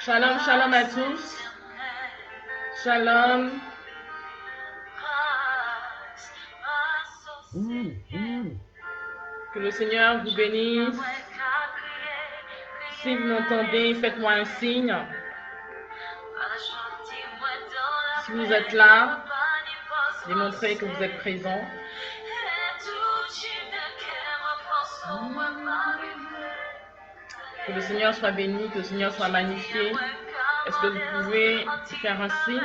Shalom, shalom à tous. Shalom. Que le Seigneur vous bénisse. Si vous m'entendez, faites-moi un signe. Si vous êtes là, démontrez que vous êtes présent. Que le Seigneur soit béni, que le Seigneur soit magnifié. Est-ce que vous pouvez faire un signe?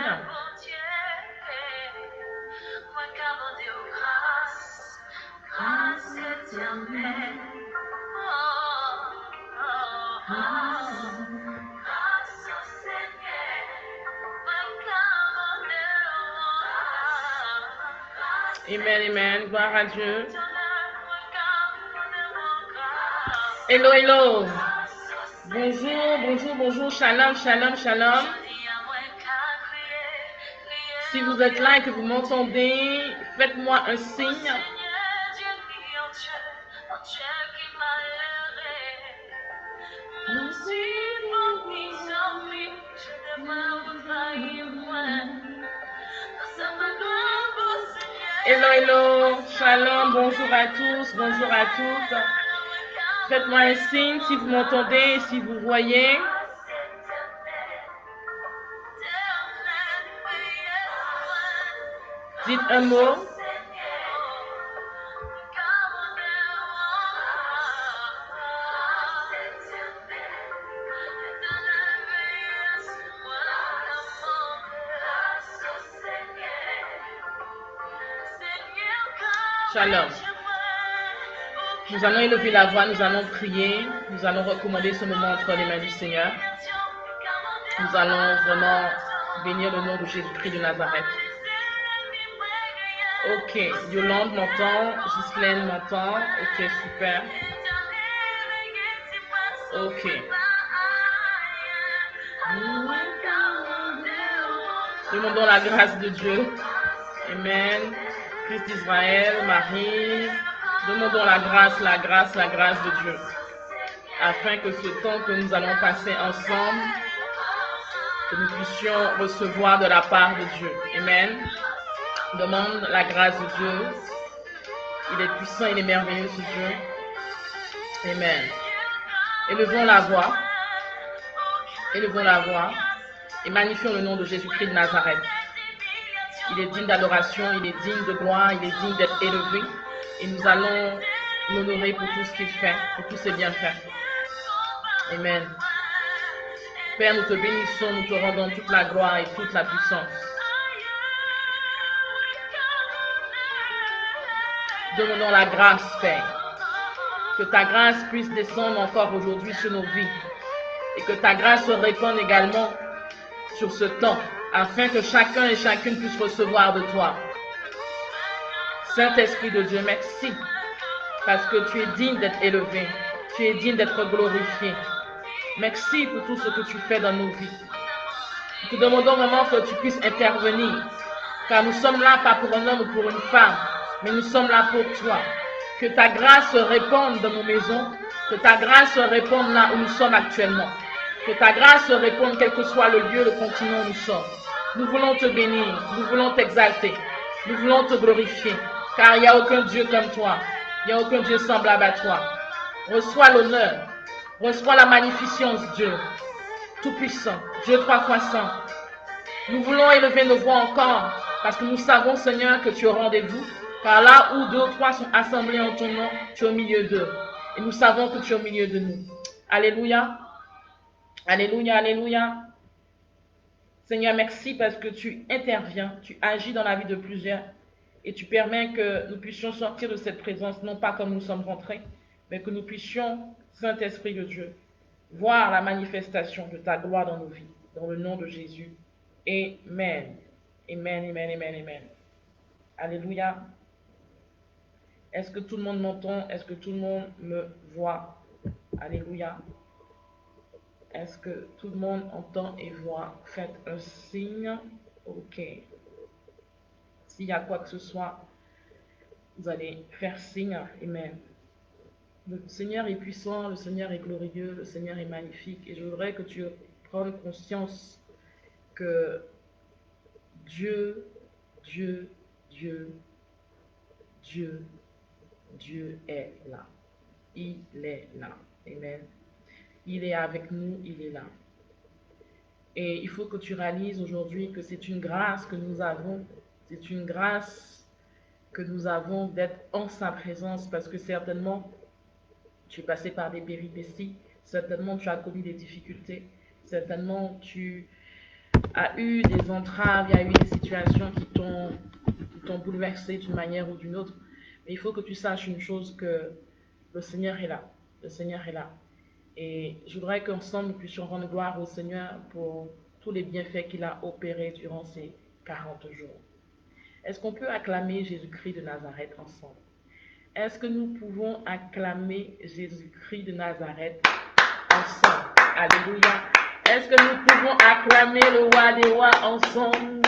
Amen, amen. Gloire à Dieu. Hello, hello. Bonjour, bonjour, bonjour. Shalom, shalom, shalom. Si vous êtes là et que vous m'entendez, faites-moi un signe. Hello, hello. Shalom, bonjour à tous, bonjour à toutes. Faites-moi un signe si vous m'entendez, si vous voyez. Dites un mot. Shalom. Nous allons élever la voix, nous allons prier, nous allons recommander ce moment entre les mains du Seigneur. Nous allons vraiment bénir le nom de Jésus-Christ de Nazareth. Ok, Yolande m'entend, Ghislaine m'entend, ok, super. Ok. Demandons la grâce de Dieu. Amen. Christ d'Israël, Marie. Demandons la grâce de Dieu. Afin que ce temps que nous allons passer ensemble, que nous puissions recevoir de la part de Dieu. Amen. Demande la grâce de Dieu. Il est puissant, il est merveilleux ce Dieu. Amen. Élevons la voix. Élevons la voix. Et magnifions le nom de Jésus-Christ de Nazareth. Il est digne d'adoration, il est digne de gloire, il est digne d'être élevé. Et nous allons l'honorer pour tout ce qu'il fait, pour tous ses bienfaits. Amen. Père, nous te bénissons, nous te rendons toute la gloire et toute la puissance. Demandons la grâce, Père. Que ta grâce puisse descendre encore aujourd'hui sur nos vies. Et que ta grâce se répande également sur ce temps, afin que chacun et chacune puisse recevoir de toi. Saint-Esprit de Dieu, merci, parce que tu es digne d'être élevé, tu es digne d'être glorifié. Merci pour tout ce que tu fais dans nos vies. Nous te demandons vraiment que tu puisses intervenir, car nous sommes là pas pour un homme ou pour une femme, mais nous sommes là pour toi. Que ta grâce se répande dans nos maisons, que ta grâce se répande là où nous sommes actuellement. Que ta grâce se répande quel que soit le lieu, le continent où nous sommes. Nous voulons te bénir, nous voulons t'exalter, nous voulons te glorifier, car il n'y a aucun Dieu comme toi, il n'y a aucun Dieu semblable à toi. Reçois l'honneur, reçois la magnificence, Dieu, Tout-Puissant, Dieu trois fois saint. Nous voulons élever nos voix encore, parce que nous savons, Seigneur, que tu es au rendez-vous, car là où deux ou trois sont assemblés en ton nom, tu es au milieu d'eux. Et nous savons que tu es au milieu de nous. Alléluia. Alléluia, alléluia. Seigneur, merci parce que tu interviens, tu agis dans la vie de plusieurs et tu permets que nous puissions sortir de cette présence, non pas comme nous sommes rentrés, mais que nous puissions, Saint-Esprit de Dieu, voir la manifestation de ta gloire dans nos vies, dans le nom de Jésus. Amen. Amen, amen, amen, amen. Alléluia. Est-ce que tout le monde m'entend? Est-ce que tout le monde me voit? Alléluia. Est-ce que tout le monde entend et voit? Faites un signe. Ok. S'il y a quoi que ce soit, vous allez faire signe. Amen. Le Seigneur est puissant, le Seigneur est glorieux, le Seigneur est magnifique. Et je voudrais que tu prendre conscience que Dieu, Dieu, Dieu, Dieu, Dieu est là. Il est là. Amen. Il est avec nous, il est là. Et il faut que tu réalises aujourd'hui que c'est une grâce que nous avons. C'est une grâce que nous avons d'être en sa présence parce que certainement tu es passé par des péripéties, certainement tu as connu des difficultés, certainement tu as eu des entraves, il y a eu des situations qui t'ont bouleversé d'une manière ou d'une autre. Mais il faut que tu saches une chose, que le Seigneur est là. Le Seigneur est là. Et je voudrais qu'ensemble nous puissions rendre gloire au Seigneur pour tous les bienfaits qu'il a opérés durant ces 40 jours. Est-ce qu'on peut acclamer Jésus-Christ de Nazareth ensemble? Est-ce que nous pouvons acclamer Jésus-Christ de Nazareth ensemble? Alléluia. Est-ce que nous pouvons acclamer le roi des rois ensemble?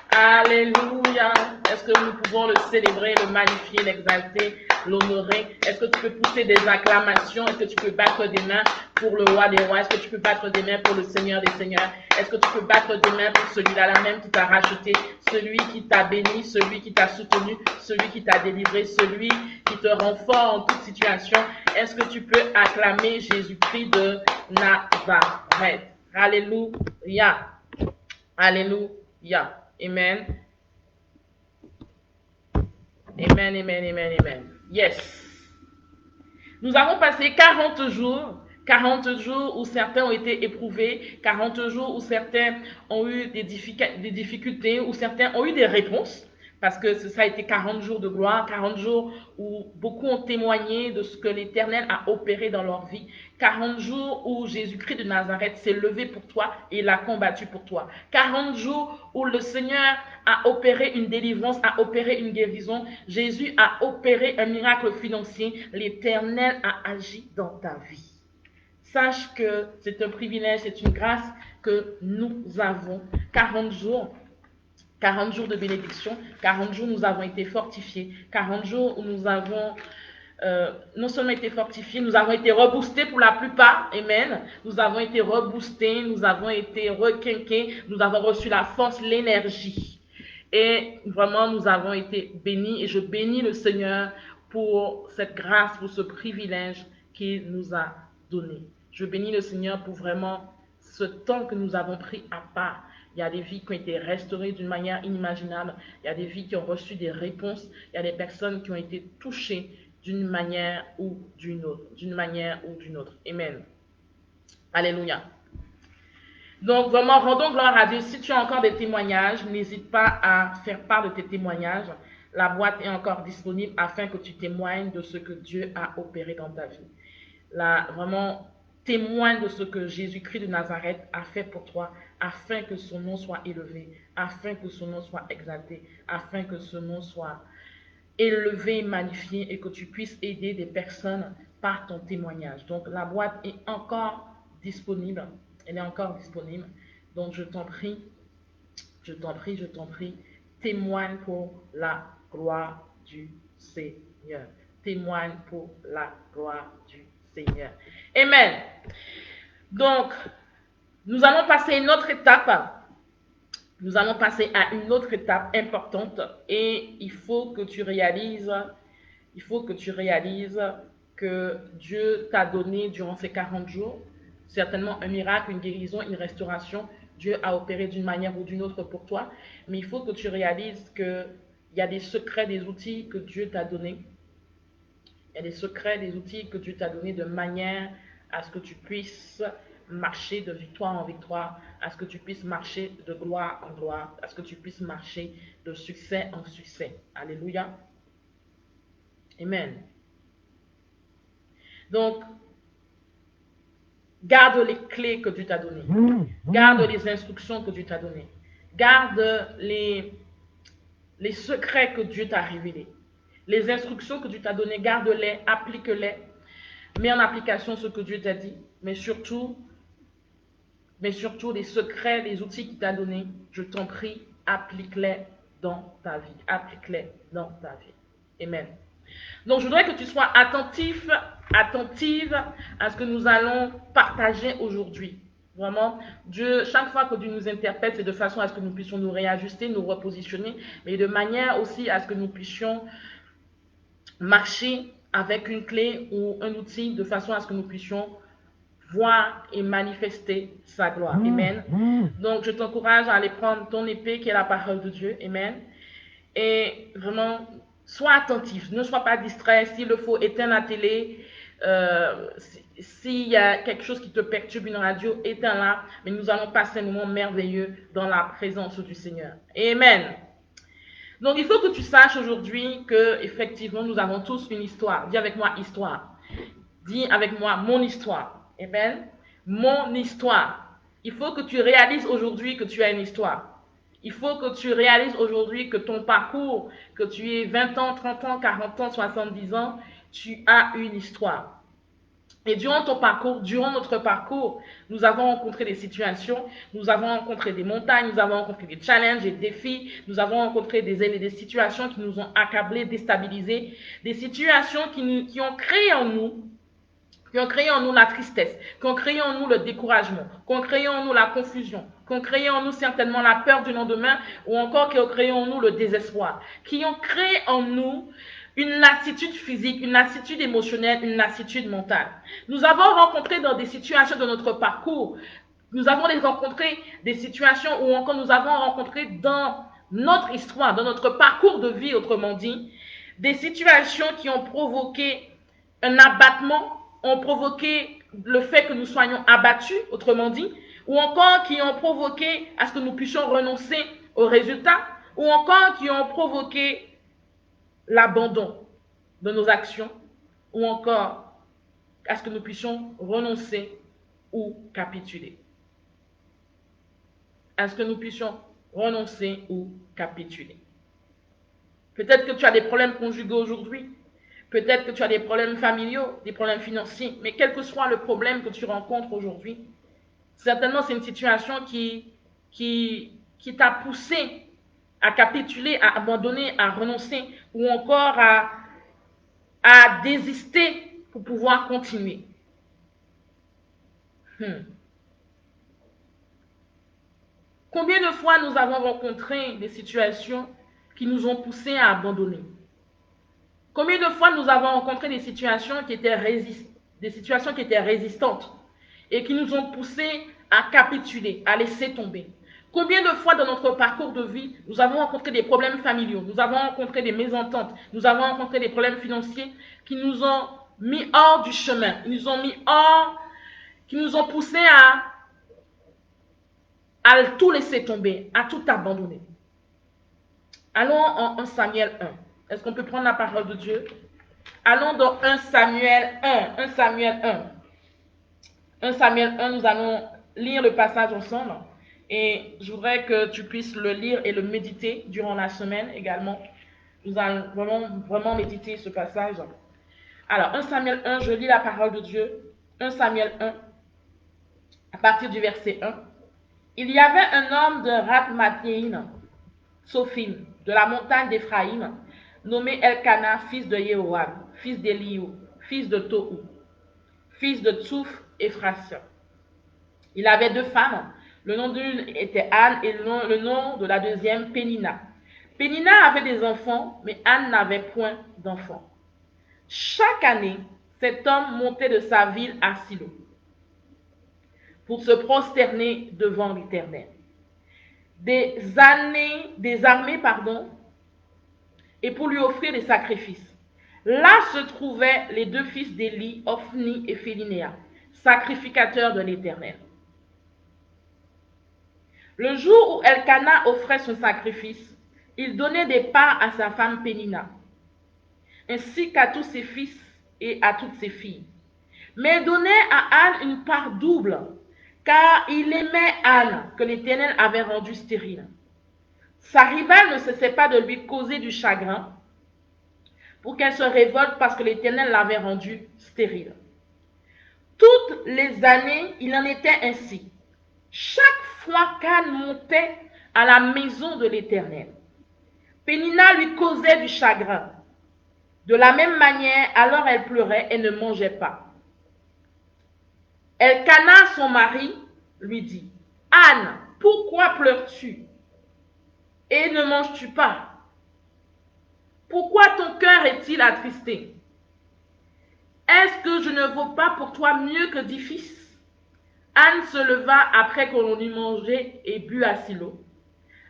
Alléluia. Est-ce que nous pouvons le célébrer, le magnifier, l'exalter, l'honorer? Est-ce que tu peux pousser des acclamations? Est-ce que tu peux battre des mains pour le roi des rois? Est-ce que tu peux battre des mains pour le Seigneur des seigneurs? Est-ce que tu peux battre des mains pour celui-là là même qui t'a racheté, celui qui t'a béni, celui qui t'a soutenu, celui qui t'a délivré, celui qui te rend fort en toute situation? Est-ce que tu peux acclamer Jésus-Christ de Nazareth? Alléluia. Alléluia. Amen. Amen, amen, amen, amen. Yes. Nous avons passé 40 jours où certains ont été éprouvés, 40 jours où certains ont eu des difficultés, où certains ont eu des réponses, parce que ça a été 40 jours de gloire, 40 jours où beaucoup ont témoigné de ce que l'Éternel a opéré dans leur vie, 40 jours où Jésus-Christ de Nazareth s'est levé pour toi et il a combattu pour toi, 40 jours où le Seigneur a opéré une délivrance, a opéré une guérison, Jésus a opéré un miracle financier, l'Éternel a agi dans ta vie. Sache que c'est un privilège, c'est une grâce que nous avons. 40 jours de bénédiction, 40 jours où nous avons été fortifiés, 40 jours où nous avons non seulement été fortifiés, nous avons été reboostés pour la plupart, amen, nous avons été reboostés, nous avons été requinqués, nous avons reçu la force, l'énergie, et vraiment nous avons été bénis, et je bénis le Seigneur pour cette grâce, pour ce privilège qu'il nous a donné. Je bénis le Seigneur pour vraiment ce temps que nous avons pris à part. Il y a des vies qui ont été restaurées d'une manière inimaginable. Il y a des vies qui ont reçu des réponses. Il y a des personnes qui ont été touchées d'une manière ou d'une autre. D'une manière ou d'une autre. Amen. Alléluia. Donc, vraiment, rendons gloire à Dieu. Si tu as encore des témoignages, n'hésite pas à faire part de tes témoignages. La boîte est encore disponible afin que tu témoignes de ce que Dieu a opéré dans ta vie. Là, vraiment, témoigne de ce que Jésus-Christ de Nazareth a fait pour toi, afin que son nom soit élevé, afin que son nom soit exalté, afin que son nom soit élevé, magnifié, et que tu puisses aider des personnes par ton témoignage. Donc, la boîte est encore disponible. Elle est encore disponible. Donc, je t'en prie, témoigne pour la gloire du Seigneur. Témoigne pour la gloire du Seigneur. Amen. Donc, nous allons passer à une autre étape. Nous allons passer à une autre étape importante et il faut que tu réalises que Dieu t'a donné durant ces 40 jours certainement un miracle, une guérison, une restauration. Dieu a opéré d'une manière ou d'une autre pour toi, mais il faut que tu réalises qu'il y a des secrets, des outils que Dieu t'a donnés. Il y a des secrets, des outils que Dieu t'a donnés de manière à ce que tu puisses marcher de victoire en victoire, à ce que tu puisses marcher de gloire en gloire, à ce que tu puisses marcher de succès en succès. Alléluia. Amen. Donc, garde les clés que Dieu t'a données. Garde les instructions que Dieu t'a données. Garde les secrets que Dieu t'a révélés. Les instructions que Dieu t'a données, garde-les, applique-les. Mets en application ce que Dieu t'a dit, mais surtout les secrets, les outils qu'il t'a donnés, je t'en prie, applique-les dans ta vie. Applique-les dans ta vie. Amen. Donc, je voudrais que tu sois attentive à ce que nous allons partager aujourd'hui. Vraiment, Dieu, chaque fois que Dieu nous interpelle, c'est de façon à ce que nous puissions nous réajuster, nous repositionner, mais de manière aussi à ce que nous puissions marcher avec une clé ou un outil de façon à ce que nous puissions voir et manifester sa gloire. Amen. Donc, je t'encourage à aller prendre ton épée qui est la parole de Dieu. Amen. Et vraiment, sois attentif, ne sois pas distrait. S'il le faut, éteins la télé. S'il y a quelque chose qui te perturbe, une radio, éteins-la. Mais nous allons passer un moment merveilleux dans la présence du Seigneur. Amen. Donc, il faut que tu saches aujourd'hui que effectivement, nous avons tous une histoire. Dis avec moi, histoire. Dis avec moi, mon histoire. Amen. Mon histoire. Il faut que tu réalises aujourd'hui que tu as une histoire. Il faut que tu réalises aujourd'hui que ton parcours, que tu aies 20 ans, 30 ans, 40 ans, 70 ans, tu as une histoire. Et durant ton parcours, durant notre parcours, nous avons rencontré des situations, nous avons rencontré des montagnes, nous avons rencontré des challenges et des défis, nous avons rencontré des situations qui nous ont accablés, déstabilisés, des situations qui ont créé en nous la tristesse, qui ont créé en nous le découragement, qui ont créé en nous la confusion, qui ont créé en nous certainement la peur du lendemain, ou encore qui ont créé en nous le désespoir, qui ont créé en nous une lassitude physique, une lassitude émotionnelle, une lassitude mentale. Nous avons rencontré dans des situations de notre parcours, nous avons rencontré des situations ou encore nous avons rencontré dans notre histoire, dans notre parcours de vie, autrement dit, des situations qui ont provoqué un abattement, ont provoqué le fait que nous soyons abattus, autrement dit, ou encore qui ont provoqué à ce que nous puissions renoncer au résultat, ou encore qui ont provoqué l'abandon de nos actions, ou encore à ce que nous puissions renoncer ou capituler. À ce que nous puissions renoncer ou capituler. Peut-être que tu as des problèmes conjugaux aujourd'hui. Peut-être que tu as des problèmes familiaux, des problèmes financiers, mais quel que soit le problème que tu rencontres aujourd'hui, certainement c'est une situation qui t'a poussé à capituler, à abandonner, à renoncer ou encore à désister pour pouvoir continuer. Combien de fois nous avons rencontré des situations qui nous ont poussés à abandonner? Combien de fois nous avons rencontré des situations qui étaient résistantes et qui nous ont poussés à capituler, à laisser tomber? Combien de fois dans notre parcours de vie, nous avons rencontré des problèmes familiaux, nous avons rencontré des mésententes, nous avons rencontré des problèmes financiers qui nous ont mis hors du chemin, qui nous ont poussés à tout laisser tomber, à tout abandonner. Allons en 1 Samuel 1. Est-ce qu'on peut prendre la parole de Dieu? Allons dans 1 Samuel 1. 1 Samuel 1. 1 Samuel 1, nous allons lire le passage ensemble. Et je voudrais que tu puisses le lire et le méditer durant la semaine également. Nous allons vraiment méditer ce passage. Alors, 1 Samuel 1, je lis la parole de Dieu. 1 Samuel 1, à partir du verset 1. Il y avait un homme de Rath-Mathéine, Sophim, de la montagne d'Éphraïm, nommé Elkana, fils de Yehoam, fils d'Eliou, fils de Tohu, fils de Tsouf et Phrasien. Il avait 2 femmes. Le nom d'une était Anne et le nom de la deuxième Pénina. Pénina avait des enfants, mais Anne n'avait point d'enfants. Chaque année, cet homme montait de sa ville à Silo pour se prosterner devant l'Éternel. Des armées, et pour lui offrir des sacrifices. Là se trouvaient les 2 fils d'Élie, Ophni et Phinéas, sacrificateurs de l'Éternel. Le jour où Elkana offrait son sacrifice, il donnait des parts à sa femme Pénina, ainsi qu'à tous ses fils et à toutes ses filles. Mais il donnait à Anne une part double, car il aimait Anne, que l'Éternel avait rendue stérile. Sa rivale ne cessait pas de lui causer du chagrin pour qu'elle se révolte parce que l'Éternel l'avait rendue stérile. Toutes les années, il en était ainsi. Chaque fois qu'Anne montait à la maison de l'Éternel, Pénina lui causait du chagrin. De la même manière, alors elle pleurait et ne mangeait pas. Elkana, son mari, lui dit, Anne, pourquoi pleures-tu et ne manges-tu pas? Pourquoi ton cœur est-il attristé? Est-ce que je ne vaux pas pour toi mieux que 10 fils? Anne se leva après qu'on eut mangé et bu à Silo.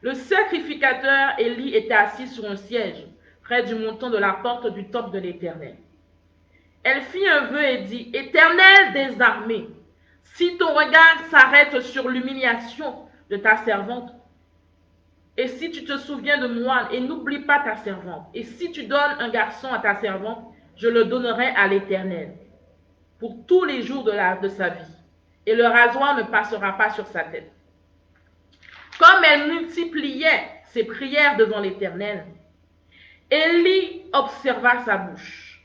Le sacrificateur Élie était assis sur un siège, près du montant de la porte du temple de l'Éternel. Elle fit un vœu et dit, Éternel des armées, si ton regard s'arrête sur l'humiliation de ta servante, et si tu te souviens de moi et n'oublie pas ta servante, et si tu donnes un garçon à ta servante, je le donnerai à l'Éternel pour tous les jours de sa vie, et le rasoir ne passera pas sur sa tête. Comme elle multipliait ses prières devant l'Éternel, Élie observa sa bouche.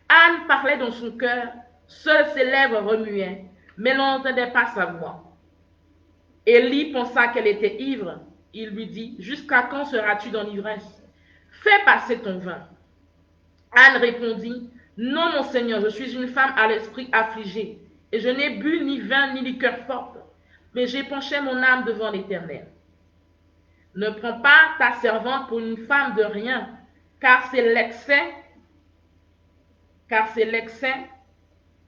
Anne parlait dans son cœur, seules ses lèvres remuaient, mais l'on n'entendait pas sa voix. Élie pensa qu'elle était ivre. Il lui dit, jusqu'à quand seras-tu dans l'ivresse? Fais passer ton vin. Anne répondit, non mon Seigneur, je suis une femme à l'esprit affligé, et je n'ai bu ni vin ni liqueur forte, mais j'ai penché mon âme devant l'Éternel. Ne prends pas ta servante pour une femme de rien, car c'est l'excès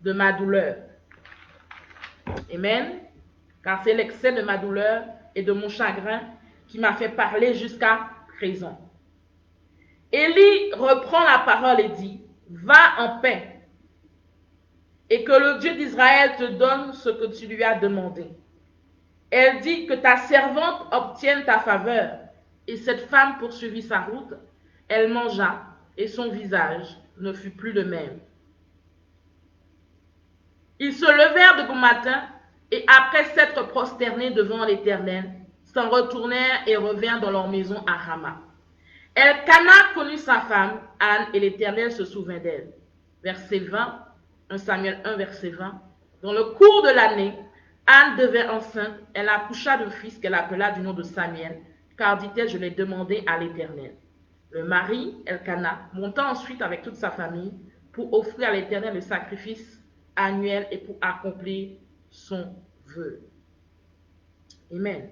de ma douleur. Amen. Car c'est l'excès de ma douleur et de mon chagrin qui m'a fait parler jusqu'à présent. Élie reprend la parole et dit, va en paix, et que le Dieu d'Israël te donne ce que tu lui as demandé. Elle dit que ta servante obtienne ta faveur. Et cette femme poursuivit sa route. Elle mangea, et son visage ne fut plus le même. Ils se levèrent de bon matin, et après s'être prosternés devant l'Éternel, s'en retournèrent et revinrent dans leur maison à Rama. Elkana connut sa femme, Anne, et l'Éternel se souvint d'elle. Verset 20, 1 Samuel 1, verset 20. Dans le cours de l'année, Anne devint enceinte, elle accoucha d'un fils qu'elle appela du nom de Samuel, car dit-elle, je l'ai demandé à l'Éternel. Le mari, Elkana, monta ensuite avec toute sa famille pour offrir à l'Éternel le sacrifice annuel et pour accomplir son vœu. Amen.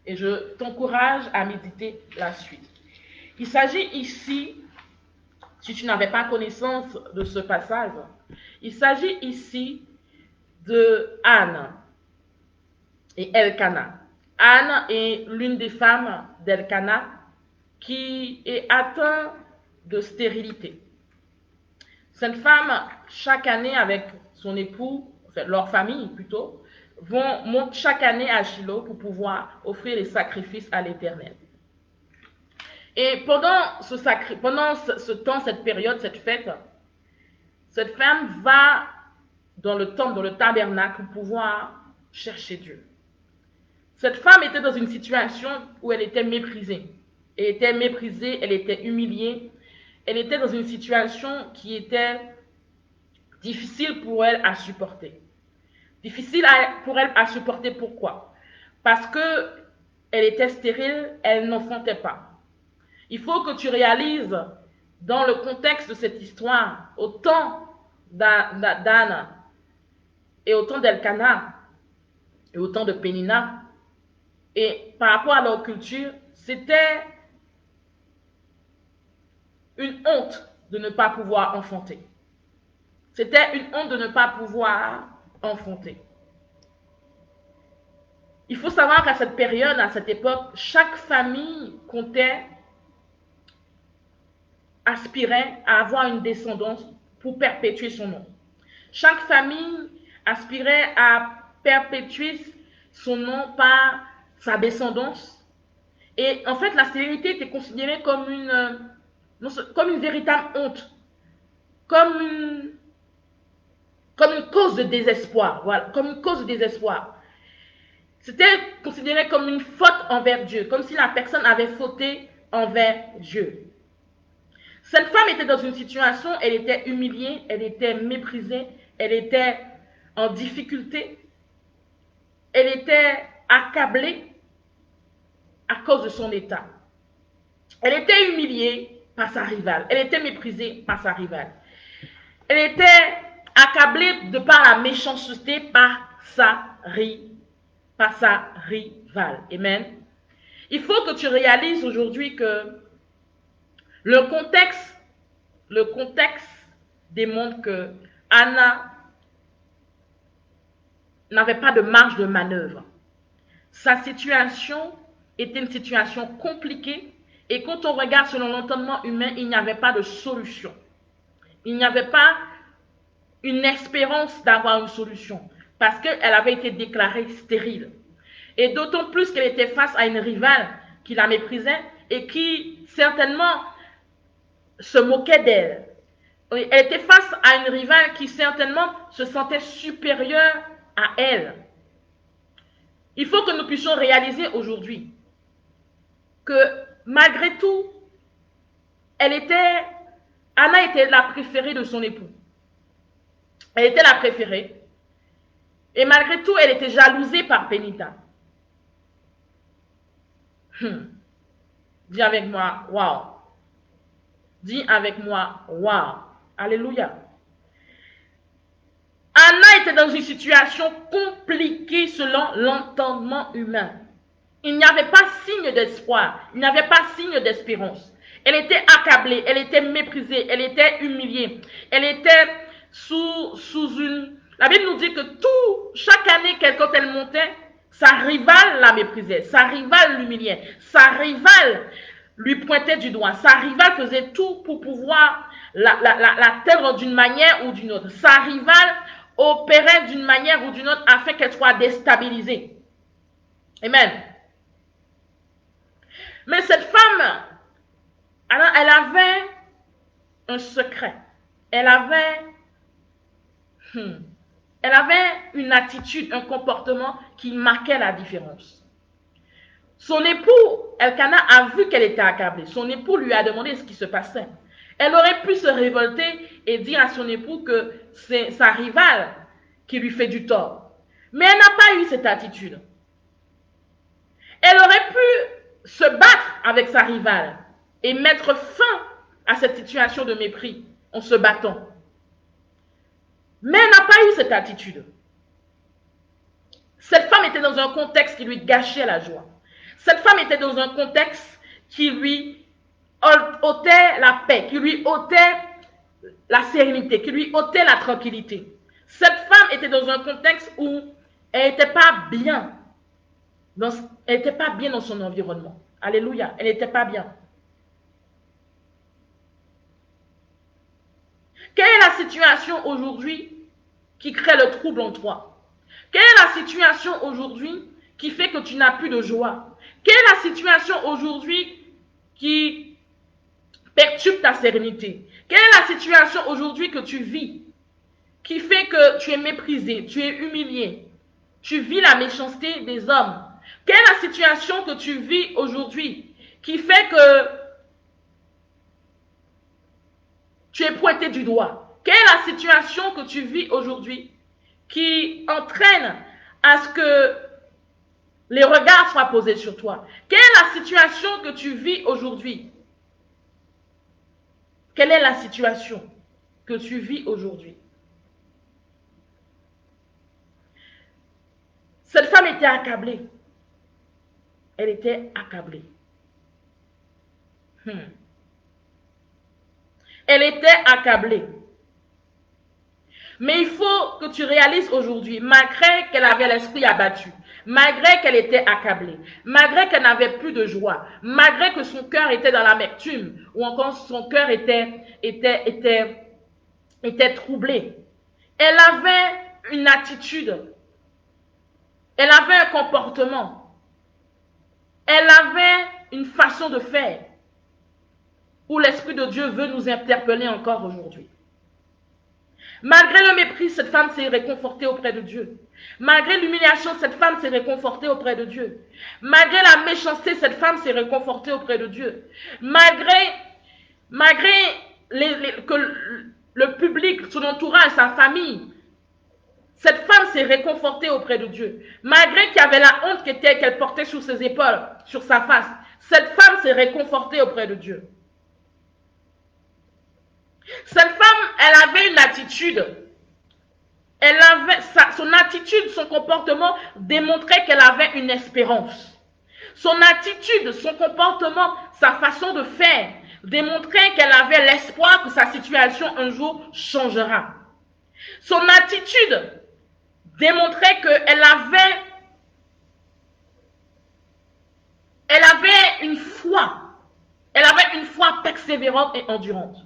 Et je t'encourage à méditer la suite. Il s'agit ici, si tu n'avais pas connaissance de ce passage, il s'agit ici de Anne et Elkana. Anne est l'une des femmes d'Elkana qui est atteinte de stérilité. Cette femme, chaque année avec son époux, enfin leur famille plutôt, montent chaque année à Shiloh pour pouvoir offrir les sacrifices à l'Éternel. Et pendant ce temps, cette période, cette fête, cette femme va dans le temple, dans le tabernacle pour pouvoir chercher Dieu. Cette femme était dans une situation où elle était méprisée. Elle était méprisée, elle était humiliée. Elle était dans une situation qui était difficile pour elle à supporter. Difficile pour elle à supporter, pourquoi? Parce qu'elle était stérile, elle n'enfantait pas. Il faut que tu réalises, dans le contexte de cette histoire, au temps d'Anne et au temps d'Elkana et au temps de Pénina, et par rapport à leur culture, c'était une honte de ne pas pouvoir enfanter. C'était une honte de ne pas pouvoir enfanter. Il faut savoir qu'à cette période, à cette époque, chaque famille comptait, aspirait à avoir une descendance pour perpétuer son nom. Chaque famille aspirait à perpétuer son nom par sa descendance. Et en fait, la stérilité était considérée comme une véritable honte, comme une cause de désespoir. Voilà, comme une cause de désespoir. C'était considéré comme une faute envers Dieu, comme si la personne avait fauté envers Dieu. Cette femme était dans une situation, elle était humiliée, elle était méprisée, elle était en difficulté, elle était accablée à cause de son état. Elle était humiliée par sa rivale, elle était méprisée par sa rivale. Elle était accablée de par la méchanceté par par sa rivale. Amen. Il faut que tu réalises aujourd'hui que le contexte démontre que Anna n'avait pas de marge de manœuvre. Sa situation était une situation compliquée et quand on regarde selon l'entendement humain, il n'y avait pas de solution. Il n'y avait pas une espérance d'avoir une solution parce qu'elle avait été déclarée stérile. Et d'autant plus qu'elle était face à une rivale qui la méprisait et qui certainement se moquait d'elle. Elle était face à une rivale qui certainement se sentait supérieure à elle. Il faut que nous puissions réaliser aujourd'hui que malgré tout, Anna était la préférée de son époux. Elle était la préférée. Et malgré tout, elle était jalousée par Pénita. Dis avec moi, waouh. Dis avec moi, waouh. Alléluia. Anna était dans une situation compliquée selon l'entendement humain. Il n'y avait pas signe d'espoir, il n'y avait pas signe d'espérance. Elle était accablée, elle était méprisée, elle était humiliée, elle était sous une... La Bible nous dit que chaque année, quand elle montait, sa rivale la méprisait, sa rivale l'humiliait, sa rivale lui pointait du doigt, sa rivale faisait tout pour pouvoir l'atteindre d'une manière ou d'une autre. Sa rivale opérait d'une manière ou d'une autre afin qu'elle soit déstabilisée. Amen. Mais cette femme, elle avait un secret. Elle avait une attitude, un comportement qui marquait la différence. Son époux, Elkana, a vu qu'elle était accablée. Son époux lui a demandé ce qui se passait. Elle aurait pu se révolter et dire à son époux que c'est sa rivale qui lui fait du tort. Mais elle n'a pas eu cette attitude. Elle aurait pu se battre avec sa rivale et mettre fin à cette situation de mépris en se battant. Mais elle n'a pas eu cette attitude. Cette femme était dans un contexte qui lui gâchait la joie. Cette femme était dans un contexte qui lui ôtait la paix, qui lui ôtait la sérénité, qui lui ôtait la tranquillité. Cette femme était dans un contexte où elle n'était pas bien. Elle n'était pas bien dans son environnement. Alléluia, elle n'était pas bien. Quelle est la situation aujourd'hui qui crée le trouble en toi? Quelle est la situation aujourd'hui qui fait que tu n'as plus de joie? Quelle est la situation aujourd'hui qui perturbe ta sérénité? Quelle est la situation aujourd'hui que tu vis qui fait que tu es méprisé, tu es humilié, tu vis la méchanceté des hommes? Quelle est la situation que tu vis aujourd'hui qui fait que tu es pointé du doigt? Quelle est la situation que tu vis aujourd'hui qui entraîne à ce que les regards soient posés sur toi? Quelle est la situation que tu vis aujourd'hui? Quelle est la situation que tu vis aujourd'hui? Cette femme était accablée. Elle était accablée. Elle était accablée. Mais il faut que tu réalises aujourd'hui, malgré qu'elle avait l'esprit abattu, malgré qu'elle était accablée, malgré qu'elle n'avait plus de joie, malgré que son cœur était dans l'amertume, ou encore son cœur était troublé, elle avait une attitude, elle avait un comportement, elle avait une façon de faire où l'Esprit de Dieu veut nous interpeller encore aujourd'hui. Malgré le mépris, cette femme s'est réconfortée auprès de Dieu. Malgré l'humiliation, cette femme s'est réconfortée auprès de Dieu. Malgré la méchanceté, cette femme s'est réconfortée auprès de Dieu. Malgré que le public, son entourage, sa famille, cette femme s'est réconfortée auprès de Dieu. Malgré qu'il y avait la honte qu'elle portait sur ses épaules, sur sa face, cette femme s'est réconfortée auprès de Dieu. Cette femme, elle avait une attitude. Son attitude, son comportement démontrait qu'elle avait une espérance. Son attitude, son comportement, sa façon de faire démontrait qu'elle avait l'espoir que sa situation un jour changera. Son attitude démontrait qu'elle avait une foi. Elle avait une foi persévérante et endurante.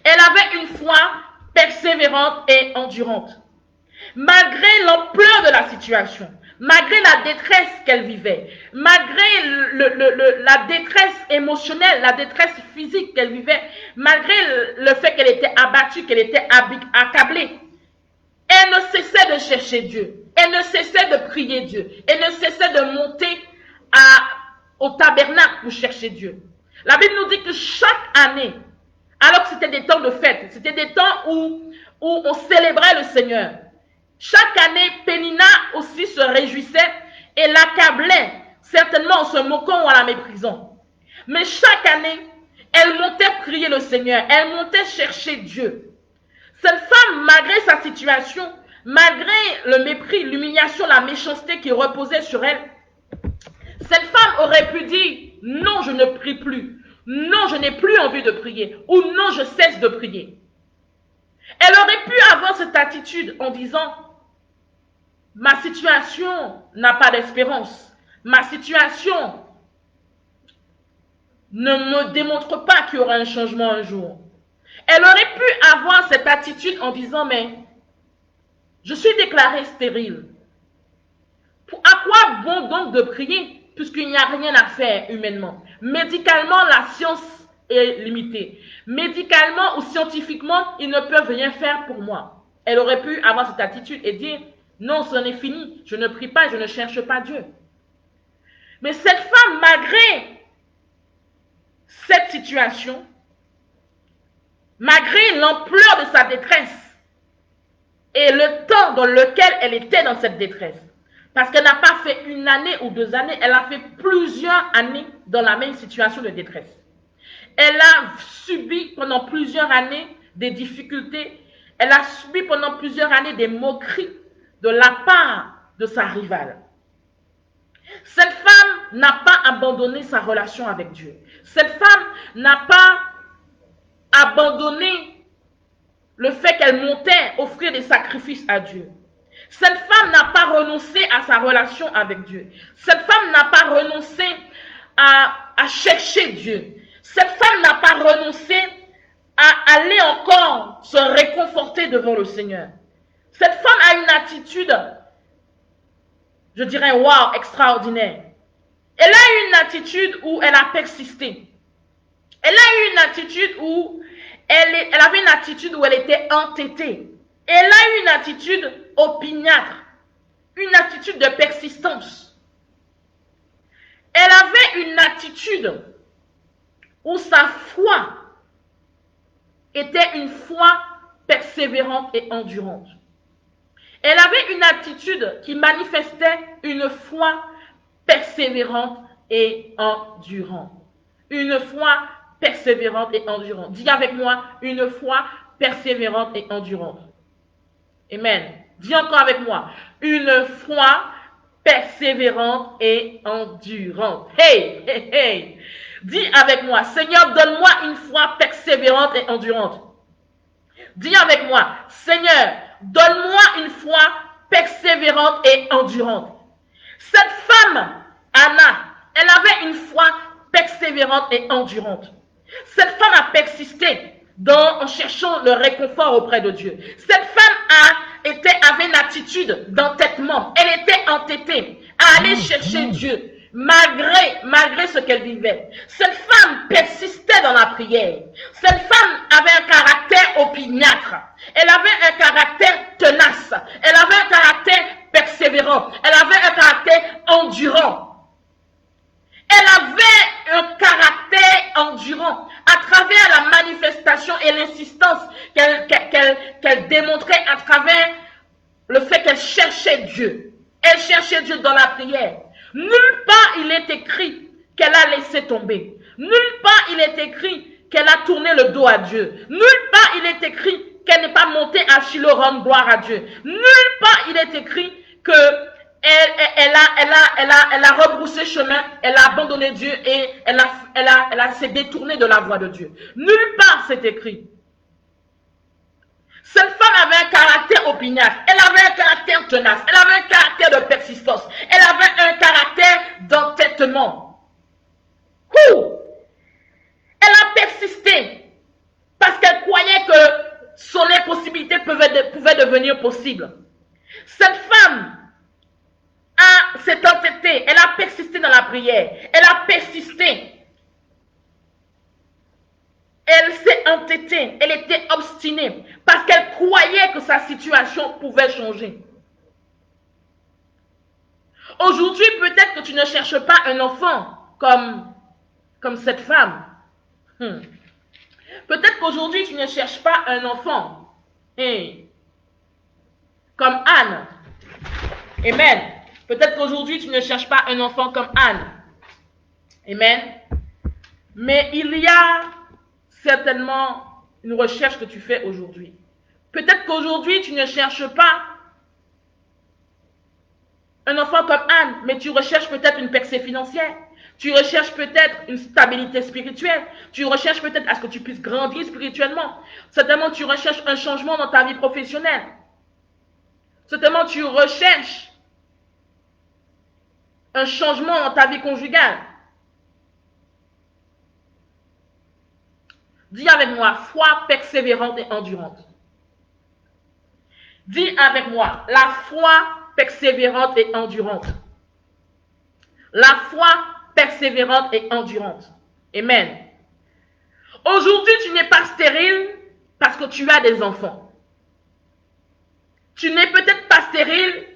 Elle avait une foi persévérante et endurante. Malgré l'ampleur de la situation, malgré la détresse qu'elle vivait, malgré la détresse émotionnelle, la détresse physique qu'elle vivait, malgré le fait qu'elle était abattue, qu'elle était accablée, elle ne cessait de chercher Dieu. Elle ne cessait de prier Dieu. Elle ne cessait de monter au tabernacle pour chercher Dieu. La Bible nous dit que chaque année, alors que c'était des temps de fête, c'était des temps où on célébrait le Seigneur. Chaque année, Pénina aussi se réjouissait et l'accablait, certainement en se moquant ou en la méprisant. Mais chaque année, elle montait prier le Seigneur, elle montait chercher Dieu. Cette femme, malgré sa situation, malgré le mépris, l'humiliation, la méchanceté qui reposait sur elle, cette femme aurait pu dire « Non, je ne prie plus. Non, je n'ai plus envie de prier. » Ou « Non, je cesse de prier. » Elle aurait pu avoir cette attitude en disant « Ma situation n'a pas d'espérance. Ma situation ne me démontre pas qu'il y aura un changement un jour. » Elle aurait pu avoir cette attitude en disant « Mais je suis déclarée stérile. À quoi bon donc de prier puisqu'il n'y a rien à faire humainement? Médicalement, la science est limitée. Médicalement ou scientifiquement, ils ne peuvent rien faire pour moi. » Elle aurait pu avoir cette attitude et dire « Non, c'en est fini. Je ne prie pas, je ne cherche pas Dieu. » Mais cette femme, malgré cette situation, malgré l'ampleur de sa détresse et le temps dans lequel elle était dans cette détresse, parce qu'elle n'a pas fait une année ou 2 années, elle a fait plusieurs années dans la même situation de détresse. Elle a subi pendant plusieurs années des difficultés, elle a subi pendant plusieurs années des moqueries de la part de sa rivale. Cette femme n'a pas abandonné sa relation avec Dieu. Cette femme n'a pas abandonné le fait qu'elle montait offrir des sacrifices à Dieu. Cette femme n'a pas renoncé à sa relation avec Dieu. Cette femme n'a pas renoncé à chercher Dieu. Cette femme n'a pas renoncé à aller encore se réconforter devant le Seigneur. Cette femme a une attitude, je dirais, wow, extraordinaire. Elle a eu une attitude où elle a persisté. Elle a eu une attitude où elle avait une attitude où elle était entêtée. Elle a eu une attitude opiniâtre, une attitude de persistance. Elle avait une attitude où sa foi était une foi persévérante et endurante. Elle avait une attitude qui manifestait une foi persévérante et endurante. Une foi persévérante et endurante. Dis avec moi, une foi persévérante et endurante. Amen. Dis encore avec moi, une foi persévérante et endurante. Hey, hey, hey. Dis avec moi, Seigneur, donne-moi une foi persévérante et endurante. Dis avec moi, Seigneur, donne-moi une foi persévérante et endurante. Cette femme, Anna, elle avait une foi persévérante et endurante. Cette femme a persisté en cherchant le réconfort auprès de Dieu. Cette femme avait une attitude d'entêtement. Elle était entêtée à aller chercher Dieu malgré ce qu'elle vivait. Cette femme persistait dans la prière. Cette femme avait un caractère opiniâtre. Elle avait un caractère tenace. Elle avait un caractère persévérant. Elle avait un caractère endurant. Elle avait un caractère endurant à travers la manifestation et l'insistance qu'elle démontrait à travers le fait qu'elle cherchait Dieu. Elle cherchait Dieu dans la prière. Nulle part il est écrit qu'elle a laissé tomber. Nulle part il est écrit qu'elle a tourné le dos à Dieu. Nulle part il est écrit qu'elle n'est pas montée à Shiloh rendre gloire à Dieu. Nulle part il est écrit que elle a rebroussé chemin, elle a abandonné Dieu et elle s'est détournée de la voie de Dieu. Nulle part c'est écrit. Cette femme avait un caractère opiniâtre, elle avait un caractère tenace, elle avait un caractère de persistance, elle avait un caractère d'entêtement. Elle a persisté parce qu'elle croyait que son impossibilité pouvait devenir possible. Cette femme s'est entêtée, elle a persisté dans la prière, elle a persisté. Elle s'est entêtée, elle était obstinée parce qu'elle croyait que sa situation pouvait changer. Aujourd'hui, peut-être que tu ne cherches pas un enfant comme cette femme. Peut-être qu'aujourd'hui, tu ne cherches pas un enfant comme Anne. Amen. Peut-être qu'aujourd'hui, tu ne cherches pas un enfant comme Anne. Amen. Mais il y a certainement une recherche que tu fais aujourd'hui. Peut-être qu'aujourd'hui, tu ne cherches pas un enfant comme Anne, mais tu recherches peut-être une percée financière. Tu recherches peut-être une stabilité spirituelle. Tu recherches peut-être à ce que tu puisses grandir spirituellement. Certainement, tu recherches un changement dans ta vie professionnelle. Certainement, tu recherches un changement dans ta vie conjugale. Dis avec moi, foi persévérante et endurante. Dis avec moi, la foi persévérante et endurante. La foi persévérante et endurante. Amen. Aujourd'hui, tu n'es pas stérile parce que tu as des enfants. Tu n'es peut-être pas stérile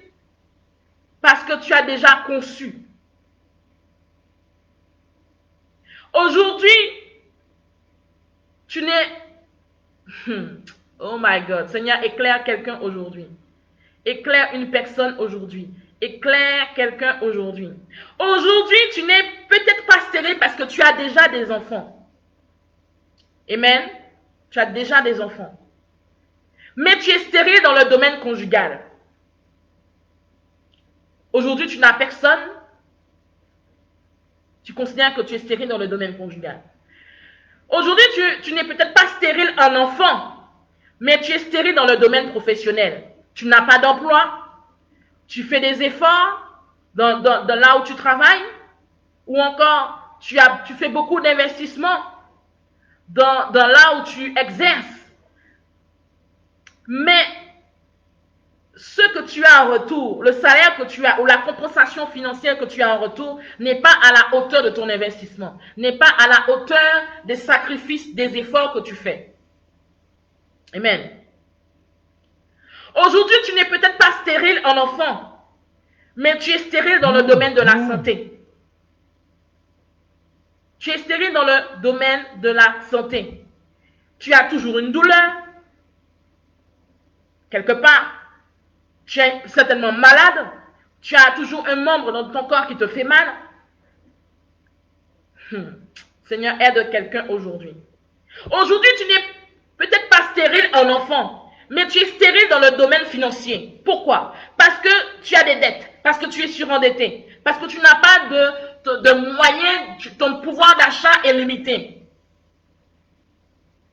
parce que tu as déjà conçu. Aujourd'hui, tu n'es... Oh my God. Seigneur, éclaire quelqu'un aujourd'hui. Éclaire une personne aujourd'hui. Éclaire quelqu'un aujourd'hui. Aujourd'hui, tu n'es peut-être pas stérile parce que tu as déjà des enfants. Amen. Tu as déjà des enfants. Mais tu es stérile dans le domaine conjugal. Aujourd'hui, tu n'as personne. Tu considères que tu es stérile dans le domaine conjugal. Aujourd'hui, tu n'es peut-être pas stérile en enfant, mais tu es stérile dans le domaine professionnel. Tu n'as pas d'emploi. Tu fais des efforts dans là où tu travailles. Ou encore, tu fais beaucoup d'investissements dans là où tu exerces. Mais ce que tu as en retour, le salaire que tu as ou la compensation financière que tu as en retour n'est pas à la hauteur de ton investissement, n'est pas à la hauteur des sacrifices, des efforts que tu fais. Amen. Aujourd'hui, tu n'es peut-être pas stérile en enfant, mais tu es stérile dans le domaine de la santé. Tu es stérile dans le domaine de la santé. Tu as toujours une douleur. Quelque part, tu es certainement malade. Tu as toujours un membre dans ton corps qui te fait mal. Seigneur, aide quelqu'un aujourd'hui. Aujourd'hui, tu n'es peut-être pas stérile en enfant, mais tu es stérile dans le domaine financier. Pourquoi? Parce que tu as des dettes, parce que tu es surendetté, parce que tu n'as pas de moyens, ton pouvoir d'achat est limité.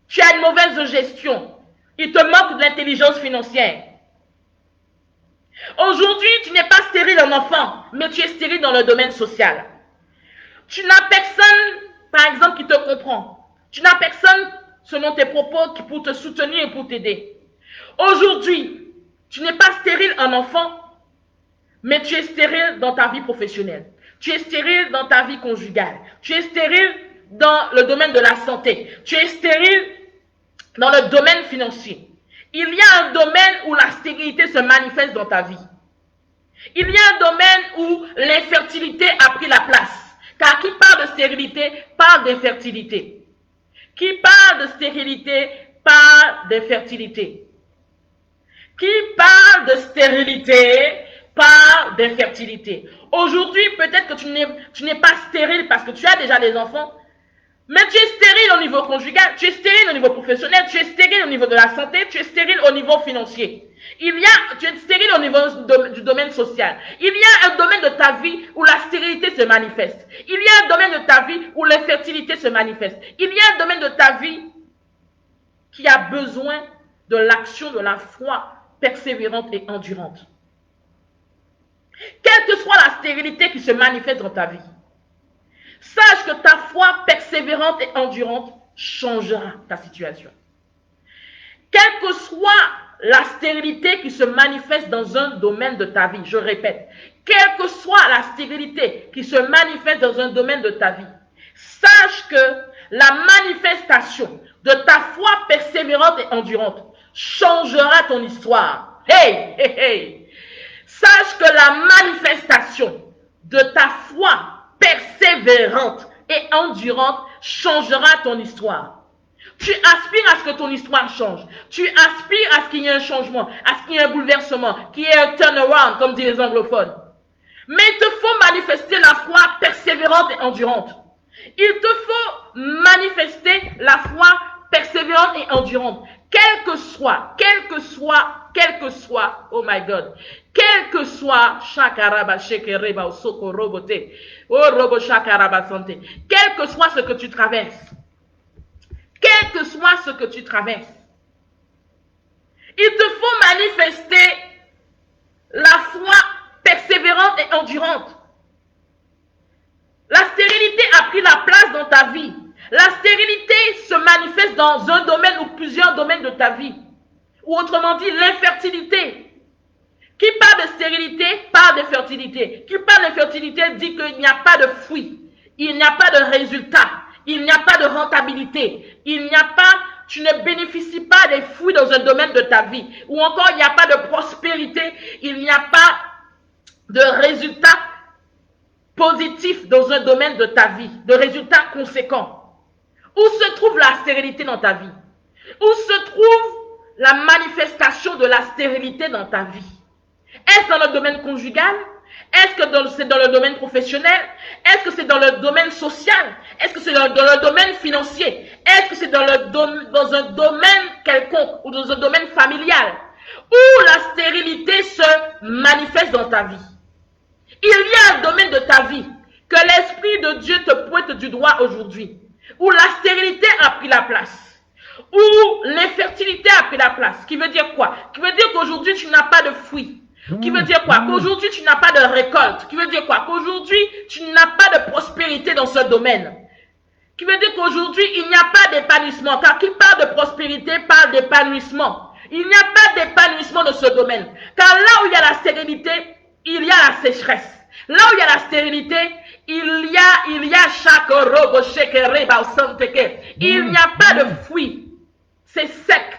Tu as une mauvaise gestion. Il te manque de l'intelligence financière. Aujourd'hui, tu n'es pas stérile en enfant, mais tu es stérile dans le domaine social. Tu n'as personne, par exemple, qui te comprend. Tu n'as personne, selon tes propos, qui pour te soutenir et pour t'aider. Aujourd'hui, tu n'es pas stérile en enfant, mais tu es stérile dans ta vie professionnelle. Tu es stérile dans ta vie conjugale. Tu es stérile dans le domaine de la santé. Tu es stérile dans le domaine financier. Il y a un domaine où la stérilité se manifeste dans ta vie. Il y a un domaine où l'infertilité a pris la place. Car qui parle de stérilité parle d'infertilité. Qui parle de stérilité parle d'infertilité. Qui parle de stérilité parle d'infertilité. Aujourd'hui, peut-être que tu n'es pas stérile parce que tu as déjà des enfants, Mais tu es stérile au niveau conjugal, tu es stérile au niveau professionnel, tu es stérile au niveau de la santé, tu es stérile au niveau financier. Tu es stérile au niveau du domaine social. Il y a un domaine de ta vie où la stérilité se manifeste. Il y a un domaine de ta vie où l'infertilité se manifeste. Il y a un domaine de ta vie qui a besoin de l'action de la foi persévérante et endurante. Quelle que soit la stérilité qui se manifeste dans ta vie, sache que ta foi persévérante et endurante changera ta situation. Quelle que soit la stérilité qui se manifeste dans un domaine de ta vie, je répète, quelle que soit la stérilité qui se manifeste dans un domaine de ta vie, sache que la manifestation de ta foi persévérante et endurante changera ton histoire. Hey, hey, hey! Sache que la manifestation de ta foi persévérante et endurante changera ton histoire. Tu aspires à ce que ton histoire change. Tu aspires à ce qu'il y ait un changement, à ce qu'il y ait un bouleversement, qu'il y ait un turnaround, comme disent les anglophones. Mais il te faut manifester la foi persévérante et endurante. Il te faut manifester la foi persévérante et endurante. Quel que soit, oh my God, quel que soit, quel que soit ce que tu traverses, quel que soit ce que tu traverses, il te faut manifester la foi persévérante et endurante. La stérilité a pris la place dans ta vie. La stérilité se manifeste dans un domaine ou plusieurs domaines de ta vie. Ou autrement dit, l'infertilité. Qui parle de stérilité, parle d'infertilité. Qui parle d'infertilité dit qu'il n'y a pas de fruit. Il n'y a pas de résultat. Il n'y a pas de rentabilité. Tu ne bénéficies pas des fruits dans un domaine de ta vie. Ou encore, il n'y a pas de prospérité. Il n'y a pas de résultat positif dans un domaine de ta vie, de résultats conséquents. Où se trouve la stérilité dans ta vie? Où se trouve la manifestation de la stérilité dans ta vie? Est-ce dans le domaine conjugal? Est-ce que c'est dans le domaine professionnel? Est-ce que c'est dans le domaine social? Est-ce que c'est dans le domaine financier? Est-ce que c'est dans un domaine quelconque ou dans un domaine familial où la stérilité se manifeste dans ta vie? Il y a un domaine de ta vie que l'Esprit de Dieu te pointe du doigt aujourd'hui, où la stérilité a pris la place, où l'infertilité a pris la place. Qui veut dire quoi? Qui veut dire qu'aujourd'hui tu n'as pas de fruits. Qui veut dire quoi? Qu'aujourd'hui tu n'as pas de récolte. Qui veut dire quoi? Qu'aujourd'hui tu n'as pas de prospérité dans ce domaine. Qui veut dire qu'aujourd'hui il n'y a pas d'épanouissement. Car qui parle de prospérité parle d'épanouissement. Il n'y a pas d'épanouissement dans ce domaine. Car là où il y a la stérilité, il y a la sécheresse. Là où il y a la stérilité, il y a chaque robo, il n'y a pas de fruits. C'est sec.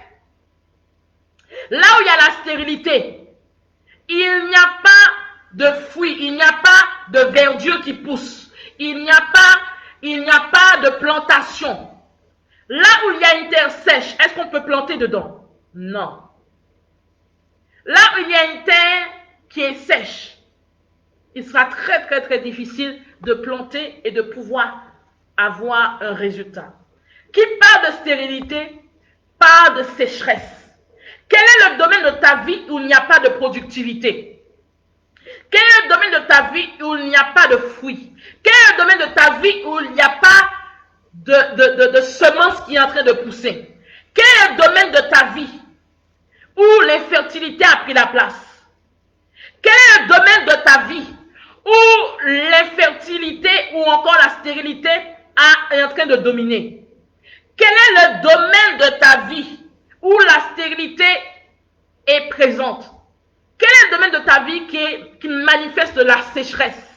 Là où il y a la stérilité, il n'y a pas de fruits, il n'y a pas de verdure qui pousse. Il n'y a pas de plantation. Là où il y a une terre sèche, est-ce qu'on peut planter dedans? Non. Là où il y a une terre qui est sèche, il sera très très très difficile de planter et de pouvoir avoir un résultat. Qui parle de stérilité, parle de sécheresse. Quel est le domaine de ta vie où il n'y a pas de productivité? Quel est le domaine de ta vie où il n'y a pas de fruits? Quel est le domaine de ta vie où il n'y a pas de semence qui est en train de pousser? Quel est le domaine de ta vie où l'infertilité a pris la place? Quel est le domaine de ta vie où l'infertilité ou encore la stérilité est en train de dominer? Quel est le domaine de ta vie où la stérilité est présente? Quel est le domaine de ta vie qui manifeste la sécheresse?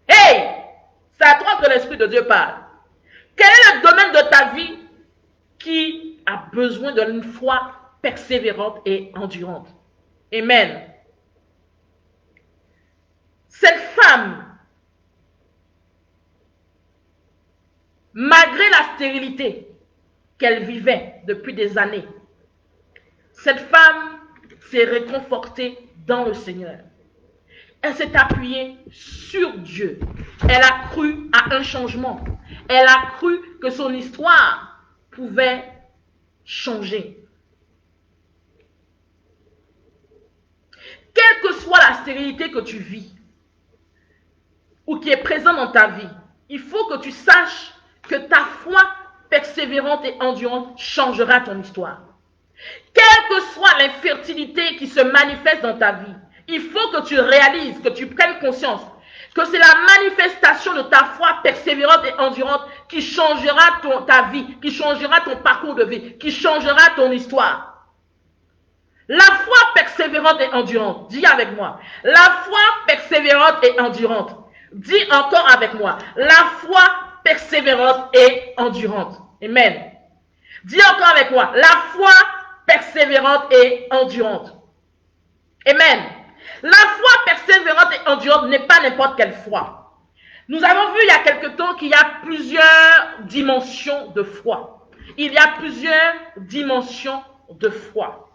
Hey! C'est à toi que l'Esprit de Dieu parle. Quel est le domaine de ta vie qui a besoin d'une foi persévérante et endurante? Amen. Cette femme, malgré la stérilité qu'elle vivait depuis des années, cette femme s'est réconfortée dans le Seigneur. Elle s'est appuyée sur Dieu. Elle a cru à un changement. Elle a cru que son histoire pouvait changer. Quelle que soit la stérilité que tu vis ou qui est présente dans ta vie, il faut que tu saches que ta foi persévérante et endurante changera ton histoire. Quelle que soit l'infertilité qui se manifeste dans ta vie, il faut que tu réalises, que tu prennes conscience que c'est la manifestation de ta foi persévérante et endurante qui changera ta vie, qui changera ton parcours de vie, qui changera ton histoire. La foi persévérante et endurante, dis avec moi. La foi persévérante et endurante. Dis encore avec moi. La foi persévérante et endurante. Amen. Dis encore avec moi. La foi persévérante et endurante. Amen. La foi persévérante et endurante n'est pas n'importe quelle foi. Nous avons vu il y a quelque temps qu'il y a plusieurs dimensions de foi. Il y a plusieurs dimensions de foi.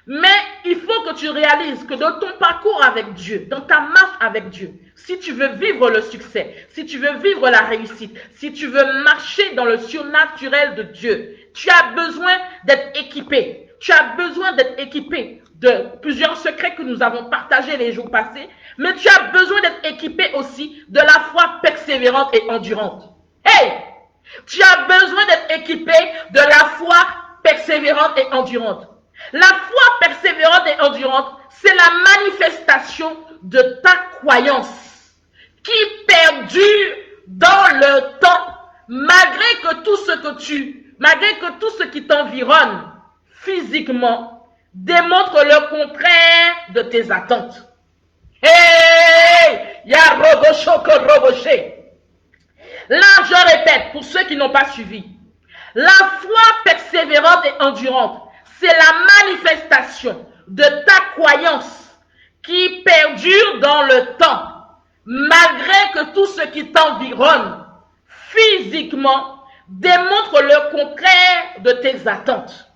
Mais il faut que tu réalises que dans ton parcours avec Dieu, dans ta marche avec Dieu, si tu veux vivre le succès, si tu veux vivre la réussite, si tu veux marcher dans le surnaturel de Dieu, tu as besoin d'être équipé. Tu as besoin d'être équipé de plusieurs secrets que nous avons partagés les jours passés, mais tu as besoin d'être équipé aussi de la foi persévérante et endurante. Hey! Tu as besoin d'être équipé de la foi persévérante et endurante. La foi persévérante et endurante, c'est la manifestation de ta croyance qui perdure dans le temps, malgré que tout ce qui t'environne physiquement démontre le contraire de tes attentes. Hey! Ya robochoko roboché. Là, je répète, pour ceux qui n'ont pas suivi, la foi persévérante et endurante, c'est la manifestation de ta croyance qui perdure dans le temps, malgré que tout ce qui t'environne physiquement démontre le contraire de tes attentes.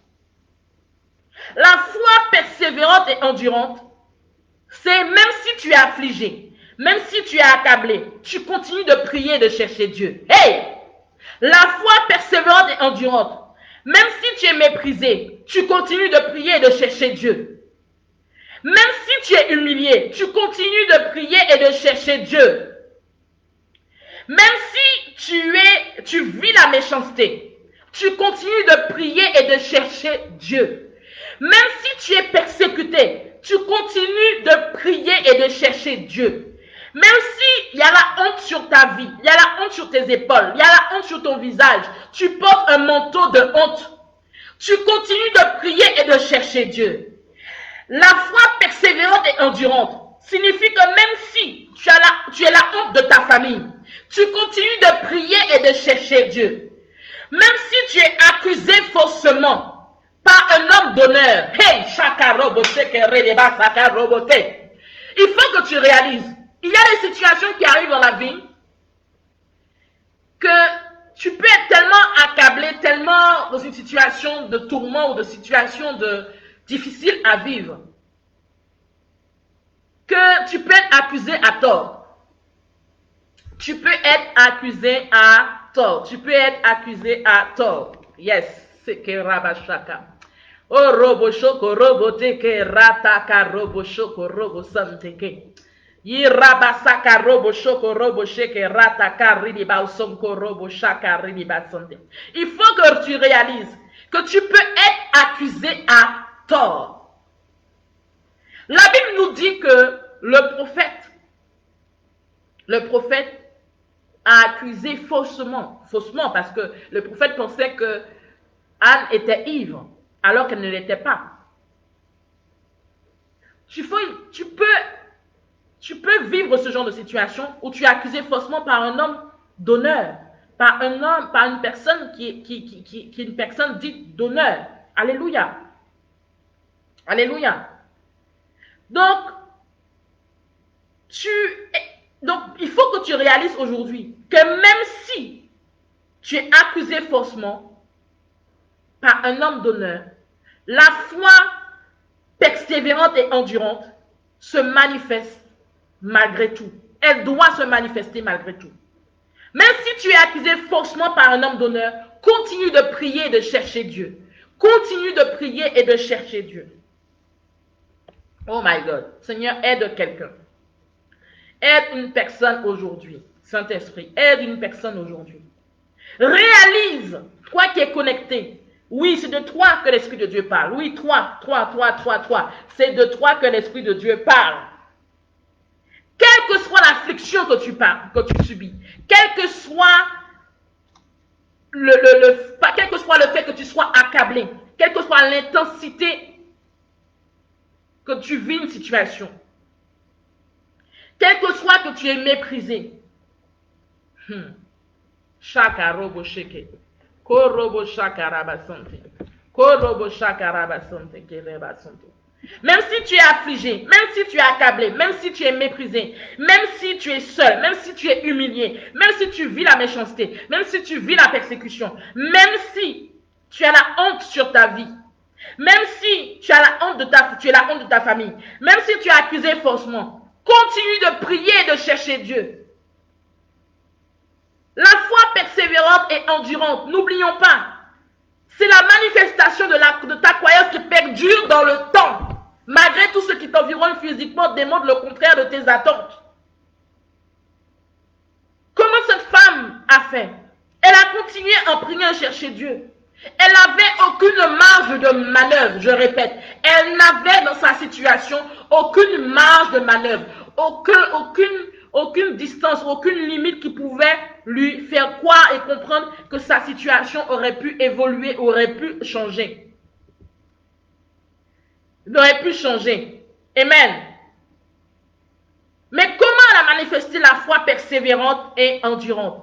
La foi persévérante et endurante, c'est même si tu es affligé, même si tu es accablé, tu continues de prier et de chercher Dieu. Hey! La foi persévérante et endurante, même si tu es méprisé, tu continues de prier et de chercher Dieu. Même si tu es humilié, tu continues de prier et de chercher Dieu. Même si tu vis la méchanceté, tu continues de prier et de chercher Dieu. Même si tu es persécuté, tu continues de prier et de chercher Dieu. Même s'il y a la honte sur ta vie, il y a la honte sur tes épaules, il y a la honte sur ton visage, tu portes un manteau de honte. Tu continues de prier et de chercher Dieu. La foi persévérante et endurante signifie que même si tu es la honte de ta famille, tu continues de prier et de chercher Dieu. Même si tu es accusé faussement par un homme d'honneur, hey, il faut que tu réalises, il y a des situations qui arrivent dans la vie que tu peux être tellement accablé, tellement dans une situation de tourment ou de situation difficile à vivre, que tu peux être accusé à tort. Tu peux être accusé à tort. Tu peux être accusé à tort. Yes, c'est que rabashaka. Oh robo shoko robo teke rataka robo shoko robo santeke. Yirabasaka robo shoko robo sheke rataka ridiba sonko robo shaka ridiba sante. Il faut que tu réalises que tu peux être accusé à tort. La Bible nous dit que le prophète a accusé faussement parce que le prophète pensait que Anne était ivre alors qu'elle ne l'était pas. Tu peux vivre ce genre de situation où tu es accusé faussement par un homme d'honneur, par une personne qui est une personne dite d'honneur. Alléluia. Alléluia. Donc, il faut que tu réalises aujourd'hui que même si tu es accusé faussement par un homme d'honneur, la foi persévérante et endurante se manifeste malgré tout. Elle doit se manifester malgré tout. Même si tu es accusé faussement par un homme d'honneur, continue de prier et de chercher Dieu. Continue de prier et de chercher Dieu. Oh my God. Seigneur, aide quelqu'un. Aide une personne aujourd'hui. Saint-Esprit, aide une personne aujourd'hui. Réalise, toi qui es connecté. Oui, c'est de toi que l'Esprit de Dieu parle. Oui, toi. C'est de toi que l'Esprit de Dieu parle. Quelle que soit l'affliction que tu subis, quel que soit le fait que tu sois accablé, quelle que soit l'intensité que tu vis une situation, quel que soit que tu es méprisé, Shakarobo sheke, korobo shakarabasante, korobo shakarabasante, kerebasante. Même si tu es affligé, même si tu es accablé, même si tu es méprisé, même si tu es seul, même si tu es humilié, même si tu vis la méchanceté, même si tu vis la persécution, même si tu as la honte sur ta vie, même si tu as la honte tu es la honte de ta famille, même si tu es accusé faussement, continue de prier et de chercher Dieu. La foi persévérante et endurante, n'oublions pas, c'est la manifestation de ta croyance qui perdure dans le temps. Malgré tout ce qui t'environne physiquement démontre le contraire de tes attentes. Comment cette femme a fait? Elle a continué en priant et chercher Dieu. Elle n'avait aucune marge de manœuvre, je répète. Elle n'avait dans sa situation aucune marge de manœuvre, aucune distance, aucune limite qui pouvait lui faire croire et comprendre que sa situation aurait pu évoluer, aurait pu changer. Aurait pu changer. Amen. Mais comment elle a manifesté la foi persévérante et endurante?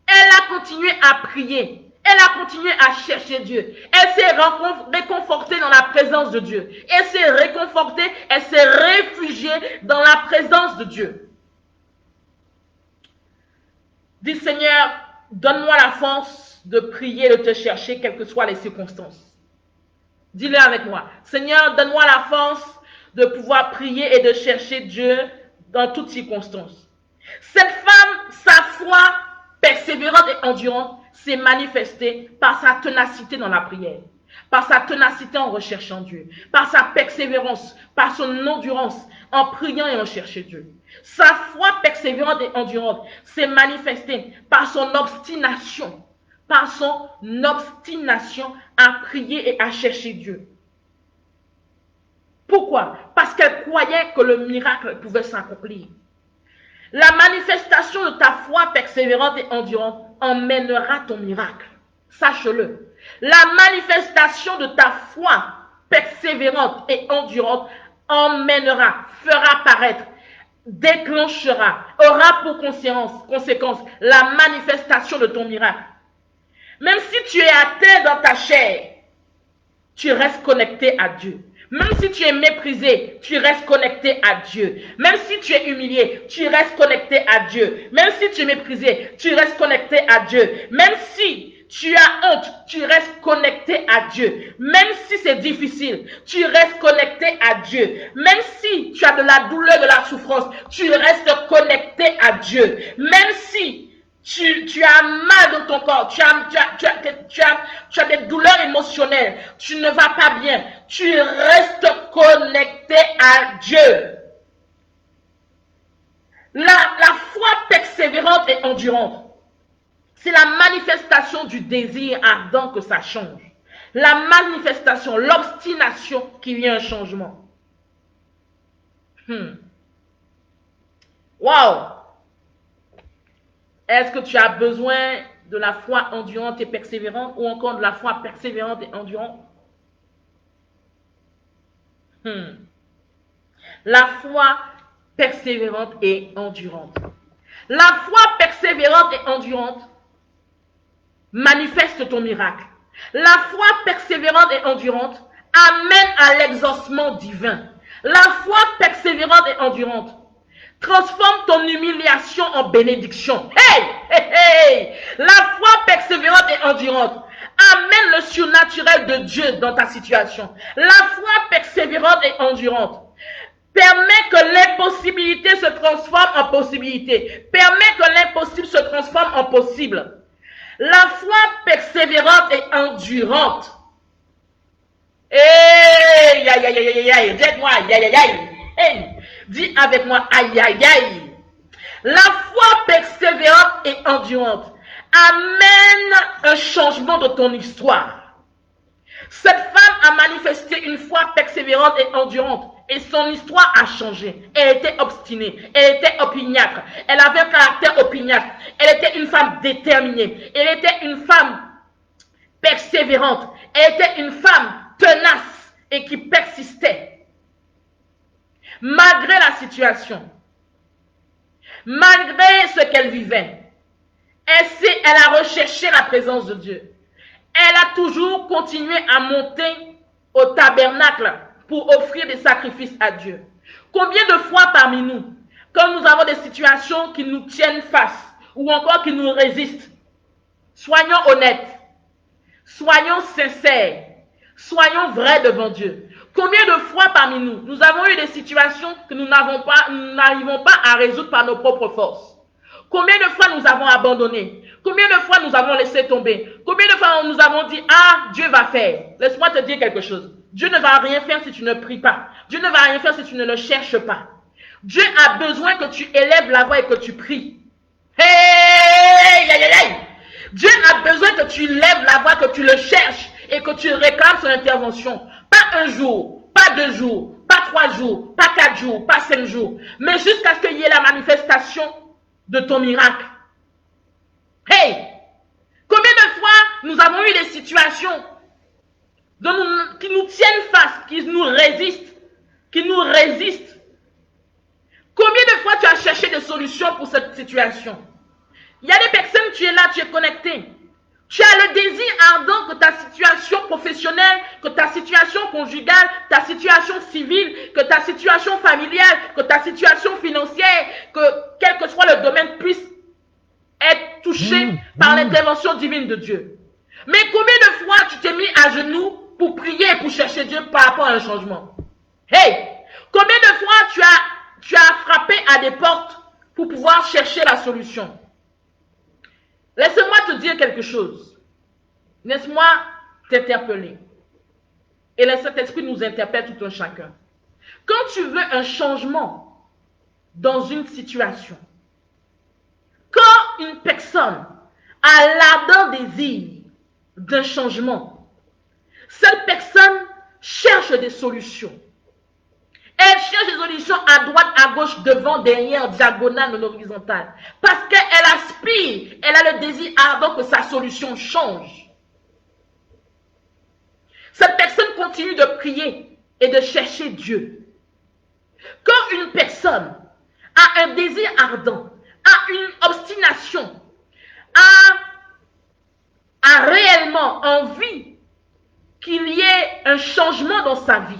Elle a continué à prier. Elle a continué à chercher Dieu. Elle s'est réconfortée dans la présence de Dieu. Elle s'est réconfortée, elle s'est réfugiée dans la présence de Dieu. Dis Seigneur, donne-moi la force de prier, de te chercher, quelles que soient les circonstances. Dis-le avec moi. Seigneur, donne-moi la force de pouvoir prier et de chercher Dieu dans toutes circonstances. Cette femme, sa foi persévérante et endurante s'est manifestée par sa ténacité dans la prière, par sa ténacité en recherchant Dieu, par sa persévérance, par son endurance en priant et en cherchant Dieu. Sa foi persévérante et endurante s'est manifestée par son obstination à prier et à chercher Dieu. Pourquoi? Parce qu'elle croyait que le miracle pouvait s'accomplir. La manifestation de ta foi persévérante et endurante emmènera ton miracle. Sache-le. La manifestation de ta foi persévérante et endurante fera paraître, déclenchera, aura pour conséquence la manifestation de ton miracle. Même si tu es atteint dans ta chair, tu restes connecté à Dieu. Même si tu es méprisé, tu restes connecté à Dieu. Même si tu es humilié, tu restes connecté à Dieu. Même si tu es méprisé, tu restes connecté à Dieu. Même si tu as honte, tu restes connecté à Dieu. Même si c'est difficile, tu restes connecté à Dieu. Même si tu as de la douleur, de la souffrance, tu restes connecté à Dieu. Même si tu as mal dans ton corps, tu as des douleurs émotionnelles, tu ne vas pas bien, tu restes connecté à Dieu. La foi persévérante et endurante, c'est la manifestation du désir ardent que ça change. La manifestation, l'obstination qui vient un changement. Wow! Est-ce que tu as besoin de la foi endurante et persévérante ou encore de la foi persévérante et endurante? La foi persévérante et endurante. La foi persévérante et endurante manifeste ton miracle. La foi persévérante et endurante amène à l'exaucement divin. La foi persévérante et endurante transforme ton humiliation en bénédiction. Hey! La foi persévérante et endurante amène le surnaturel de Dieu dans ta situation. La foi persévérante et endurante Permets que l'impossibilité se transforme en possibilité. Permets que l'impossible se transforme en possible. La foi persévérante et endurante. Hey, aïe, aïe, aïe, aïe, dites-moi, aïe, aïe, aïe. Hey, dis avec moi, aïe, aïe, aïe. La foi persévérante et endurante amène un changement de ton histoire. Cette femme a manifesté une foi persévérante et endurante. Et son histoire a changé. Elle était obstinée. Elle était opiniâtre. Elle avait un caractère opiniâtre. Elle était une femme déterminée. Elle était une femme persévérante. Elle était une femme tenace et qui persistait. Malgré la situation. Malgré ce qu'elle vivait. Elle a recherché la présence de Dieu. Elle a toujours continué à monter au tabernacle pour offrir des sacrifices à Dieu. Combien de fois parmi nous, quand nous avons des situations qui nous tiennent face ou encore qui nous résistent, soyons honnêtes, soyons sincères, soyons vrais devant Dieu. Combien de fois parmi nous, nous avons eu des situations que nous n'arrivons pas à résoudre par nos propres forces? Combien de fois nous avons abandonné? Combien de fois nous avons laissé tomber? Combien de fois nous avons dit, ah, Dieu va faire? Laisse-moi te dire quelque chose. Dieu ne va rien faire si tu ne pries pas. Dieu ne va rien faire si tu ne le cherches pas. Dieu a besoin que tu élèves la voix et que tu pries. Hey, aïe, aïe, aïe. Dieu a besoin que tu lèves la voix, que tu le cherches et que tu réclames son intervention. Pas un jour, pas 2 jours, pas 3 jours, pas 4 jours, pas 5 jours, mais jusqu'à ce qu'il y ait la manifestation de ton miracle. Hey! Combien de fois nous avons eu des situations qui nous tiennent face, qui nous résistent, Combien de fois tu as cherché des solutions pour cette situation? Il y a des personnes, tu es là, tu es connecté. Tu as le désir ardent que ta situation professionnelle, que ta situation conjugale, ta situation civile, que ta situation familiale, que ta situation financière, que quel que soit le domaine puisse être touché par l'intervention divine de Dieu. Mais combien de fois tu t'es mis à genoux pour prier et pour chercher Dieu par rapport à un changement? Hey! Combien de fois tu as frappé à des portes pour pouvoir chercher la solution? Laisse-moi te dire quelque chose. Laisse-moi t'interpeller. Et le Saint-Esprit nous interpelle tout un chacun. Quand tu veux un changement dans une situation, quand une personne a l'ardent désir d'un changement, cette personne cherche des solutions. Elle cherche des solutions à droite, à gauche, devant, derrière, diagonale, horizontale. Parce qu'elle aspire, elle a le désir ardent que sa solution change. Cette personne continue de prier et de chercher Dieu. Quand une personne a un désir ardent, a une obstination, a réellement envie qu'il y ait un changement dans sa vie,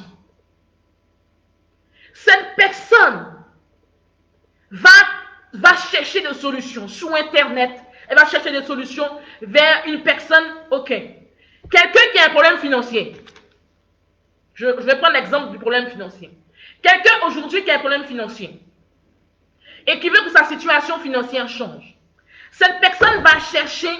cette personne va chercher des solutions sur Internet. Elle va chercher des solutions vers une personne, ok. Quelqu'un qui a un problème financier. Je vais prendre l'exemple du problème financier. Quelqu'un aujourd'hui qui a un problème financier et qui veut que sa situation financière change. Cette personne va chercher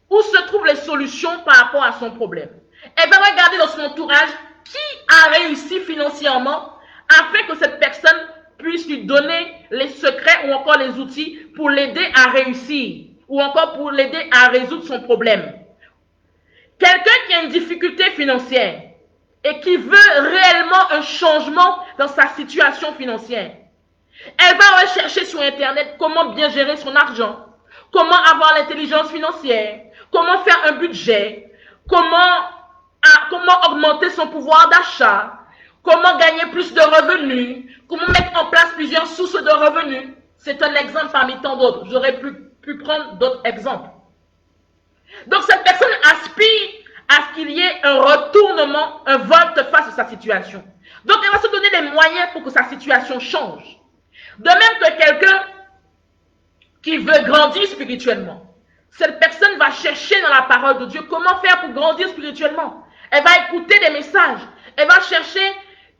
où se trouvent les solutions par rapport à son problème. Elle va regarder dans son entourage qui a réussi financièrement afin que cette personne puisse lui donner les secrets ou encore les outils pour l'aider à réussir ou encore pour l'aider à résoudre son problème. Quelqu'un qui a une difficulté financière et qui veut réellement un changement dans sa situation financière, elle va rechercher sur Internet comment bien gérer son argent, comment avoir l'intelligence financière, comment faire un budget, comment augmenter son pouvoir d'achat, comment gagner plus de revenus, comment mettre en place plusieurs sources de revenus. C'est un exemple parmi tant d'autres. J'aurais pu prendre d'autres exemples. Donc cette personne aspire à ce qu'il y ait un retournement, un volte-face de sa situation. Donc elle va se donner les moyens pour que sa situation change. De même que quelqu'un qui veut grandir spirituellement, cette personne va chercher dans la parole de Dieu comment faire pour grandir spirituellement. Elle va écouter des messages. Elle va chercher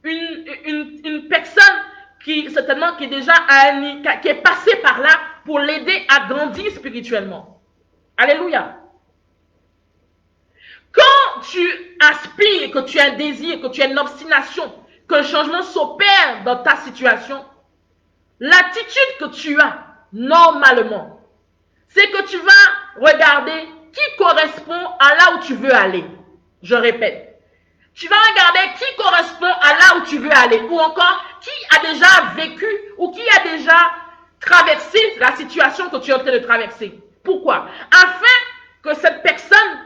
une personne qui certainement qui est déjà qui est passée par là pour l'aider à grandir spirituellement. Alléluia. Quand tu aspires, que tu as un désir, que tu as une obstination, qu'un changement s'opère dans ta situation, l'attitude que tu as normalement, c'est que tu vas regarder qui correspond à là où tu veux aller. Je répète. Tu vas regarder qui correspond à là où tu veux aller, ou encore qui a déjà vécu ou qui a déjà traversé la situation que tu es en train de traverser. Pourquoi? Afin que cette personne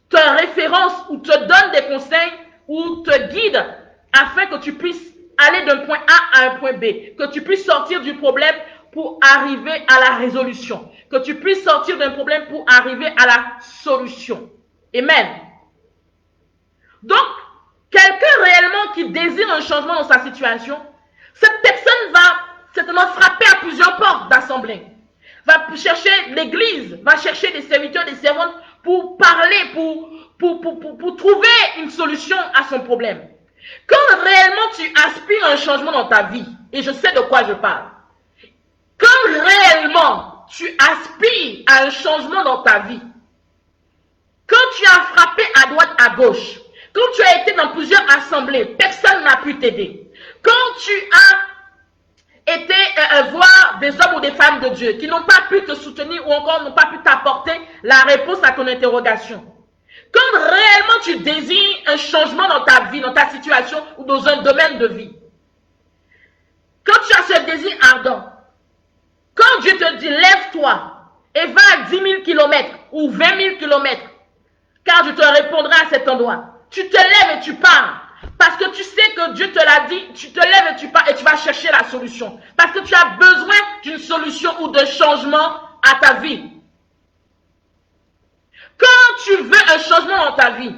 te référence ou te donne des conseils ou te guide afin que tu puisses aller d'un point A à un point B, que tu puisses sortir du problème pour arriver à la résolution, que tu puisses sortir d'un problème pour arriver à la solution. Amen. Donc, quelqu'un réellement qui désire un changement dans sa situation, cette personne va certainement frapper à plusieurs portes d'assemblée, va chercher l'église, va chercher des serviteurs, des servantes pour parler, pour trouver une solution à son problème. Quand réellement tu aspires à un changement dans ta vie, et je sais de quoi je parle, quand réellement tu aspires à un changement dans ta vie, quand tu as frappé à droite, à gauche, quand tu as été dans plusieurs assemblées, personne n'a pu t'aider. Quand tu as été voir des hommes ou des femmes de Dieu qui n'ont pas pu te soutenir ou encore n'ont pas pu t'apporter la réponse à ton interrogation. Quand réellement tu désires un changement dans ta vie, dans ta situation ou dans un domaine de vie. Quand tu as ce désir ardent, quand Dieu te dit lève-toi et va à 10 000 km ou 20 000 km, car je te répondrai à cet endroit. Tu te lèves et tu pars. Parce que tu sais que Dieu te l'a dit, tu te lèves et tu pars et tu vas chercher la solution. Parce que tu as besoin d'une solution ou d'un changement à ta vie. Quand tu veux un changement dans ta vie,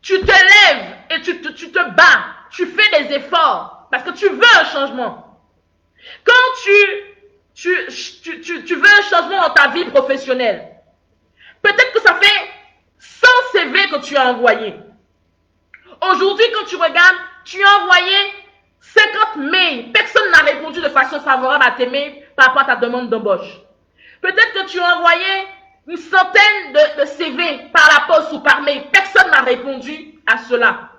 tu te lèves et tu te bats, tu fais des efforts parce que tu veux un changement. Quand tu veux un changement dans ta vie professionnelle, peut-être que ça fait 100 CV que tu as envoyés. Aujourd'hui, quand tu regardes, tu as envoyé 50 mails. Personne n'a répondu de façon favorable à tes mails par rapport à ta demande d'embauche. Peut-être que tu as envoyé une centaine de CV par la poste ou par mail. Personne n'a répondu à cela.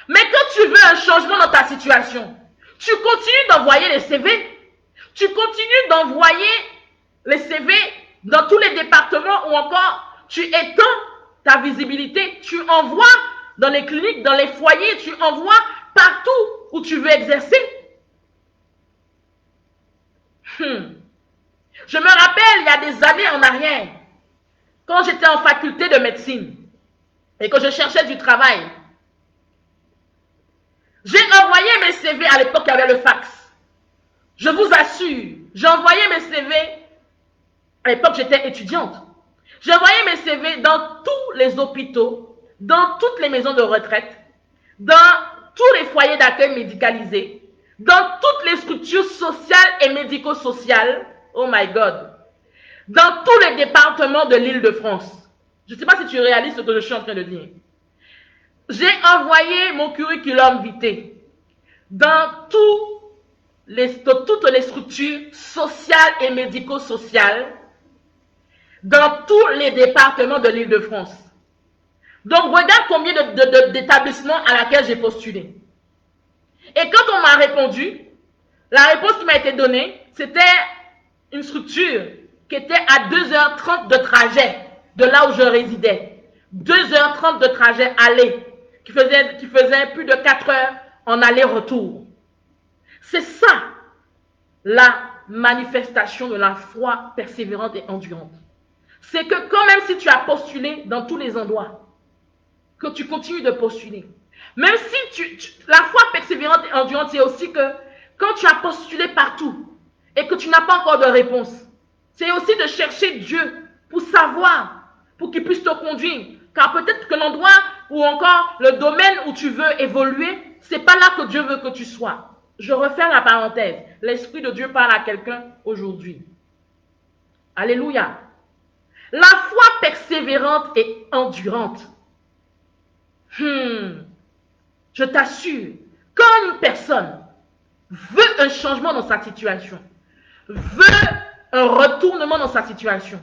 Mais quand tu veux un changement dans ta situation, tu continues d'envoyer les CV. Tu continues d'envoyer les CV dans tous les départements ou encore tu étends ta visibilité. Tu envoies dans les cliniques, dans les foyers, tu envoies partout où tu veux exercer. Je me rappelle, il y a des années en arrière, quand j'étais en faculté de médecine et que je cherchais du travail, j'ai envoyé mes CV à l'époque, il y avait le fax. Je vous assure, j'ai envoyé mes CV, à l'époque j'étais étudiante. J'ai envoyé mes CV dans tous les hôpitaux, dans toutes les maisons de retraite, dans tous les foyers d'accueil médicalisés, dans toutes les structures sociales et médico-sociales. Oh my God. Dans tous les départements de l'Île-de-France. Je ne sais pas si tu réalises ce que je suis en train de dire. J'ai envoyé mon curriculum vitae dans toutes les structures sociales et médico-sociales dans tous les départements de l'Île-de-France. Donc, regarde combien d'établissements à laquelle j'ai postulé. Et quand on m'a répondu, la réponse qui m'a été donnée, c'était une structure qui était à 2h30 de trajet de là où je résidais. 2h30 de trajet aller, qui faisait plus de 4 heures en aller-retour. C'est ça, la manifestation de la foi persévérante et endurante. C'est que quand même si tu as postulé dans tous les endroits, que tu continues de postuler. Même si la foi persévérante et endurante, c'est aussi que quand tu as postulé partout et que tu n'as pas encore de réponse, c'est aussi de chercher Dieu pour savoir, pour qu'il puisse te conduire. Car peut-être que l'endroit ou encore le domaine où tu veux évoluer, c'est pas là que Dieu veut que tu sois. Je referme la parenthèse. L'Esprit de Dieu parle à quelqu'un aujourd'hui. Alléluia. La foi persévérante et endurante. Je t'assure, quand une personne veut un changement dans sa situation, veut un retournement dans sa situation,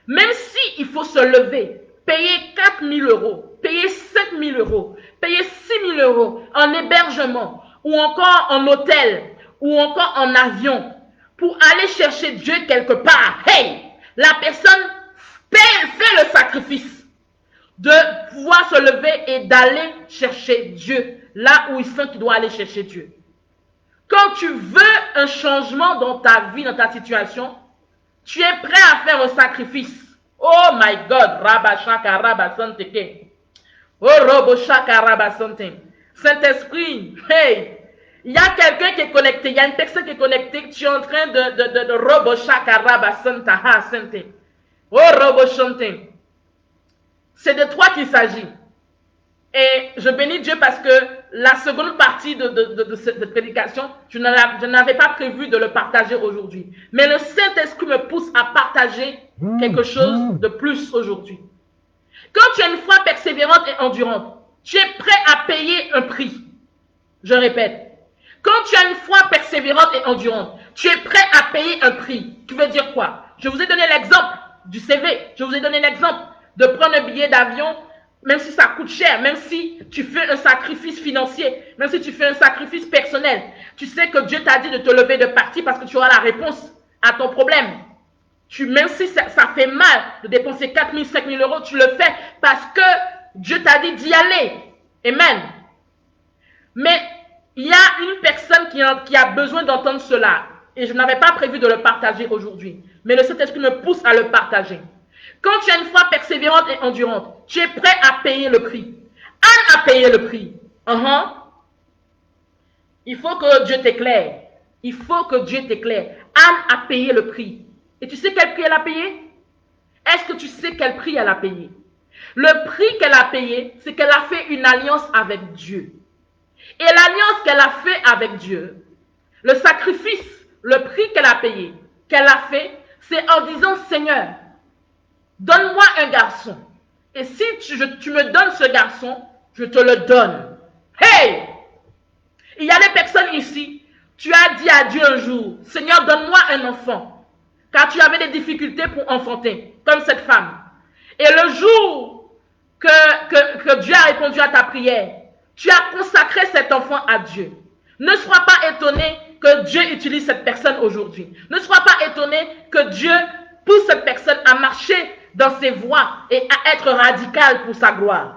même si il faut se lever, payer 4 000 euros, payer 5 000 euros, payer 6 000 euros en hébergement, ou encore en hôtel, ou encore en avion, pour aller chercher Dieu quelque part, hey, la personne fait le sacrifice de pouvoir se lever et d'aller chercher Dieu, là où il sent qu'il doit aller chercher Dieu. Quand tu veux un changement dans ta vie, dans ta situation, tu es prêt à faire un sacrifice. Oh my God, Rabashaka Rabasanteke. Oh Roboshaka Rabasante. Saint-Esprit, hey, il y a quelqu'un qui est connecté, il y a une personne qui est connectée, tu es en train de Roboshaka Rabasanta Sante. Oh Roboshante. C'est de toi qu'il s'agit. Et je bénis Dieu parce que la seconde partie de cette prédication, je n'avais pas prévu de le partager aujourd'hui. Mais le Saint-Esprit me pousse à partager quelque chose de plus aujourd'hui. Quand tu es une foi persévérante et endurante, tu es prêt à payer un prix. Je répète. Quand tu as une foi persévérante et endurante, tu es prêt à payer un prix. Tu veux dire quoi? Je vous ai donné l'exemple du CV. Je vous ai donné l'exemple de prendre un billet d'avion, même si ça coûte cher, même si tu fais un sacrifice financier, même si tu fais un sacrifice personnel. Tu sais que Dieu t'a dit de te lever de partir parce que tu auras la réponse à ton problème. Même si ça fait mal de dépenser 4 000, 5 000 euros, tu le fais parce que Dieu t'a dit d'y aller. Amen. Mais il y a une personne qui a besoin d'entendre cela. Et je n'avais pas prévu de le partager aujourd'hui. Mais le Saint-Esprit me pousse à le partager. Quand tu as une foi persévérante et endurante, tu es prêt à payer le prix. Anne a payé le prix. Il faut que Dieu t'éclaire. Il faut que Dieu t'éclaire. Anne a payé le prix. Et tu sais quel prix elle a payé? Est-ce que tu sais quel prix elle a payé? Le prix qu'elle a payé, c'est qu'elle a fait une alliance avec Dieu. Et l'alliance qu'elle a fait avec Dieu, le sacrifice, le prix qu'elle a payé, qu'elle a fait, c'est en disant, Seigneur, donne-moi un garçon. Et si tu me donnes ce garçon, je te le donne. Hey! Il y a des personnes ici, tu as dit à Dieu un jour, Seigneur, donne-moi un enfant. Car tu avais des difficultés pour enfanter, comme cette femme. Et le jour que Dieu a répondu à ta prière, tu as consacré cet enfant à Dieu. Ne sois pas étonné que Dieu utilise cette personne aujourd'hui. Ne sois pas étonné que Dieu pousse cette personne à marcher dans ses voies et à être radical pour sa gloire.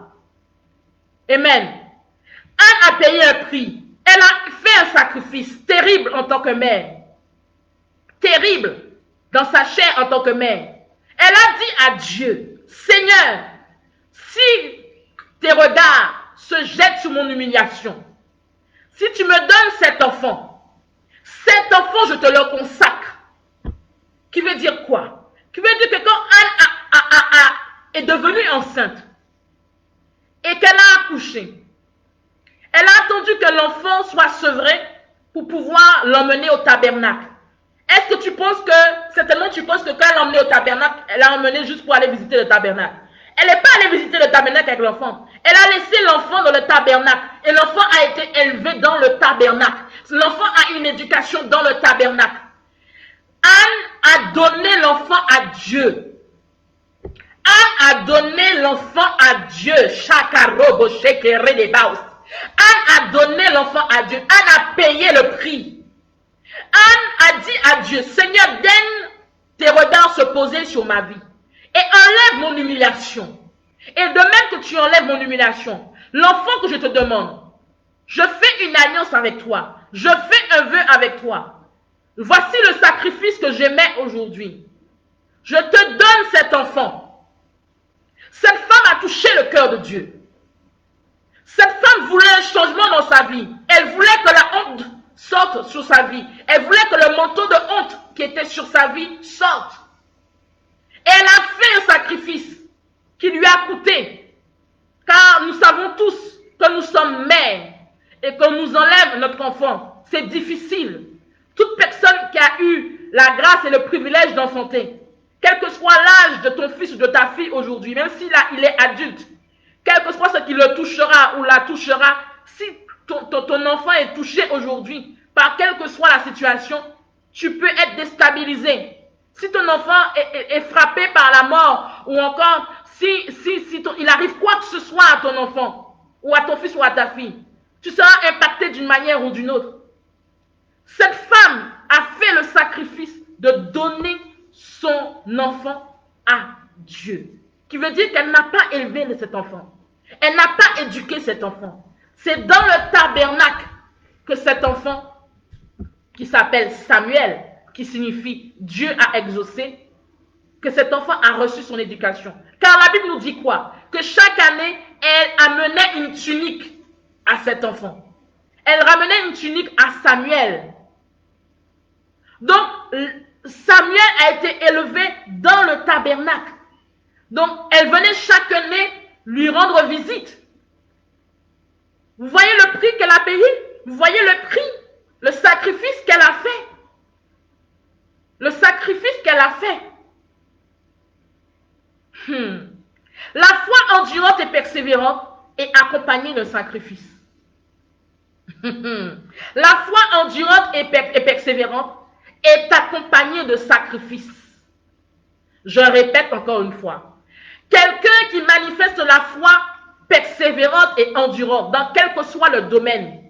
Amen. Anne a payé un prix. Elle a fait un sacrifice terrible en tant que mère. Terrible dans sa chair en tant que mère. Elle a dit à Dieu, Seigneur, si tes regards se jettent sur mon humiliation, si tu me donnes cet enfant, je te le consacre. Qui veut dire quoi? Qui veut dire que quand Anne est devenue enceinte et qu'elle a accouché, elle a attendu que l'enfant soit sevré pour pouvoir l'emmener au tabernacle. Est-ce que tu penses que, certainement tu penses que quand elle l'a emmené au tabernacle, elle l'a emmené juste pour aller visiter le tabernacle. Elle n'est pas allée visiter le tabernacle avec l'enfant. Elle a laissé l'enfant dans le tabernacle. Et l'enfant a été élevé dans le tabernacle. L'enfant a une éducation dans le tabernacle. Anne a donné l'enfant à Dieu. Anne a donné l'enfant à Dieu. Anne a donné l'enfant à Dieu. Anne a payé le prix. Anne a dit à Dieu, Seigneur, donne tes regards se poser sur ma vie. Et enlève mon humiliation. Et de même que tu enlèves mon humiliation, l'enfant que je te demande, je fais une alliance avec toi. Je fais un vœu avec toi. Voici le sacrifice que j'émets aujourd'hui. Je te donne cet enfant. Cette femme a touché le cœur de Dieu. Cette femme voulait un changement dans sa vie. Elle voulait que la honte sorte sur sa vie. Elle voulait que le manteau de honte qui était sur sa vie sorte. Et elle a fait un sacrifice qui lui a coûté. Car nous savons tous que nous sommes mères et qu'on nous enlève notre enfant. C'est difficile. Toute personne qui a eu la grâce et le privilège d'enfanter, quel que soit l'âge de ton fils ou de ta fille aujourd'hui, même s'il il est adulte, quel que soit ce qui le touchera ou la touchera, si ton enfant est touché aujourd'hui, par quelle que soit la situation, tu peux être déstabilisé. Si ton enfant est frappé par la mort, ou encore si il arrive quoi que ce soit à ton enfant, ou à ton fils ou à ta fille, tu seras impacté d'une manière ou d'une autre. Cette femme a fait le sacrifice de donner son enfant à Dieu. Qui veut dire qu'elle n'a pas élevé cet enfant. Elle n'a pas éduqué cet enfant. C'est dans le tabernacle que cet enfant, qui s'appelle Samuel, qui signifie Dieu a exaucé, que cet enfant a reçu son éducation. Car la Bible nous dit quoi? Que chaque année, elle amenait une tunique à cet enfant. Elle ramenait une tunique à Samuel. Donc, Samuel a été élevé dans le tabernacle. Donc, elle venait chaque année lui rendre visite. Vous voyez le prix qu'elle a payé? Vous voyez le prix, le sacrifice qu'elle a fait? Le sacrifice qu'elle a fait. La foi endurante et persévérante est accompagnée de sacrifice. La foi endurante et persévérante est accompagnée de sacrifice. Je répète encore une fois. Quelqu'un qui manifeste la foi persévérante et endurante dans quel que soit le domaine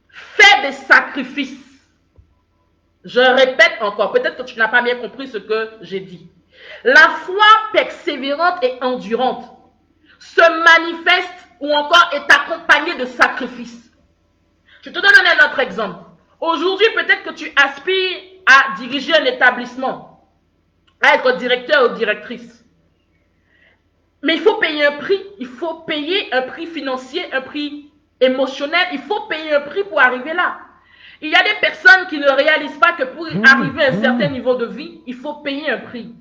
fait des sacrifices. Je répète encore, peut-être que tu n'as pas bien compris ce que j'ai dit. La foi persévérante et endurante se manifeste ou encore est accompagnée de sacrifices. Je te donne un autre exemple. Aujourd'hui, peut-être que tu aspires à diriger un établissement, à être directeur ou directrice. Mais il faut payer un prix. Il faut payer un prix financier, un prix émotionnel. Il faut payer un prix pour arriver là. Il y a des personnes qui ne réalisent pas que pour arriver à un certain niveau de vie, il faut payer un prix.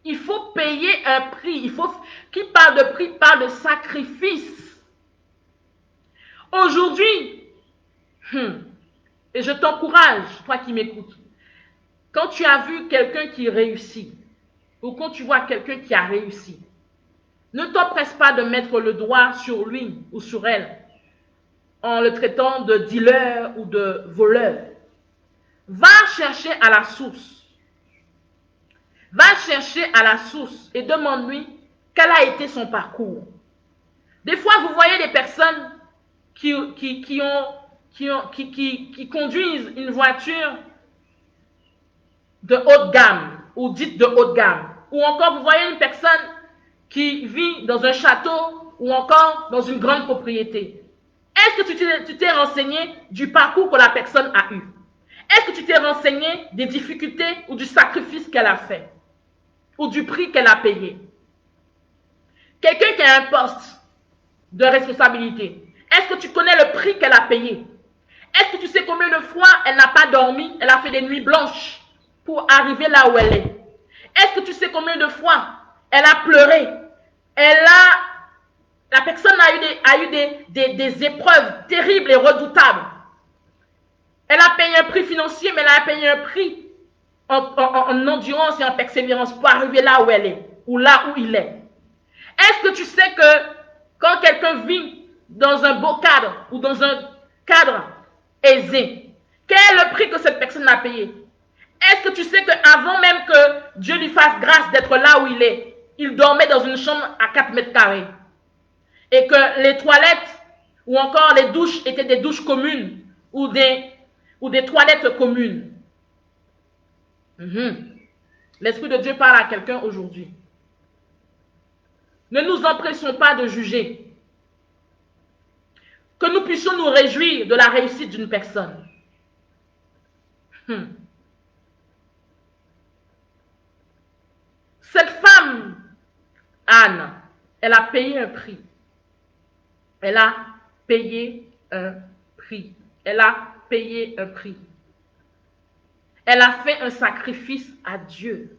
Il faut payer un prix. Qui parle de prix parle de sacrifice. Aujourd'hui, et je t'encourage, toi qui m'écoutes, quand tu as vu quelqu'un qui réussit, ou quand tu vois quelqu'un qui a réussi, ne t'empresse pas de mettre le doigt sur lui ou sur elle en le traitant de dealer ou de voleur. Va chercher à la source. Va chercher à la source et demande-lui quel a été son parcours. Des fois, vous voyez des personnes qui conduisent une voiture de haute gamme ou dite de haute gamme. Ou encore, vous voyez une personne qui vit dans un château ou encore dans une grande propriété. Est-ce que tu t'es renseigné du parcours que la personne a eu? Est-ce que tu t'es renseigné des difficultés ou du sacrifice qu'elle a fait? Ou du prix qu'elle a payé? Quelqu'un qui a un poste de responsabilité, est-ce que tu connais le prix qu'elle a payé? Est-ce que tu sais combien de fois elle n'a pas dormi, elle a fait des nuits blanches pour arriver là où elle est? Est-ce que tu sais combien de fois elle a pleuré? La personne a eu des épreuves terribles et redoutables. Elle a payé un prix financier, mais elle a payé un prix en endurance et en persévérance pour arriver là où elle est, ou là où il est. Est-ce que tu sais que quand quelqu'un vit dans un beau cadre ou dans un cadre aisé, quel est le prix que cette personne a payé? Est-ce que tu sais qu'avant même que Dieu lui fasse grâce d'être là où il est, il dormait dans une chambre à 4 mètres carrés? Et que les toilettes ou encore les douches étaient des douches communes ou des toilettes communes? L'Esprit de Dieu parle à quelqu'un aujourd'hui. Ne nous empressons pas de juger. Que nous puissions nous réjouir de la réussite d'une personne. Cette femme, Anne, elle a payé un prix. Elle a payé un prix. Elle a payé un prix. Elle a fait un sacrifice à Dieu.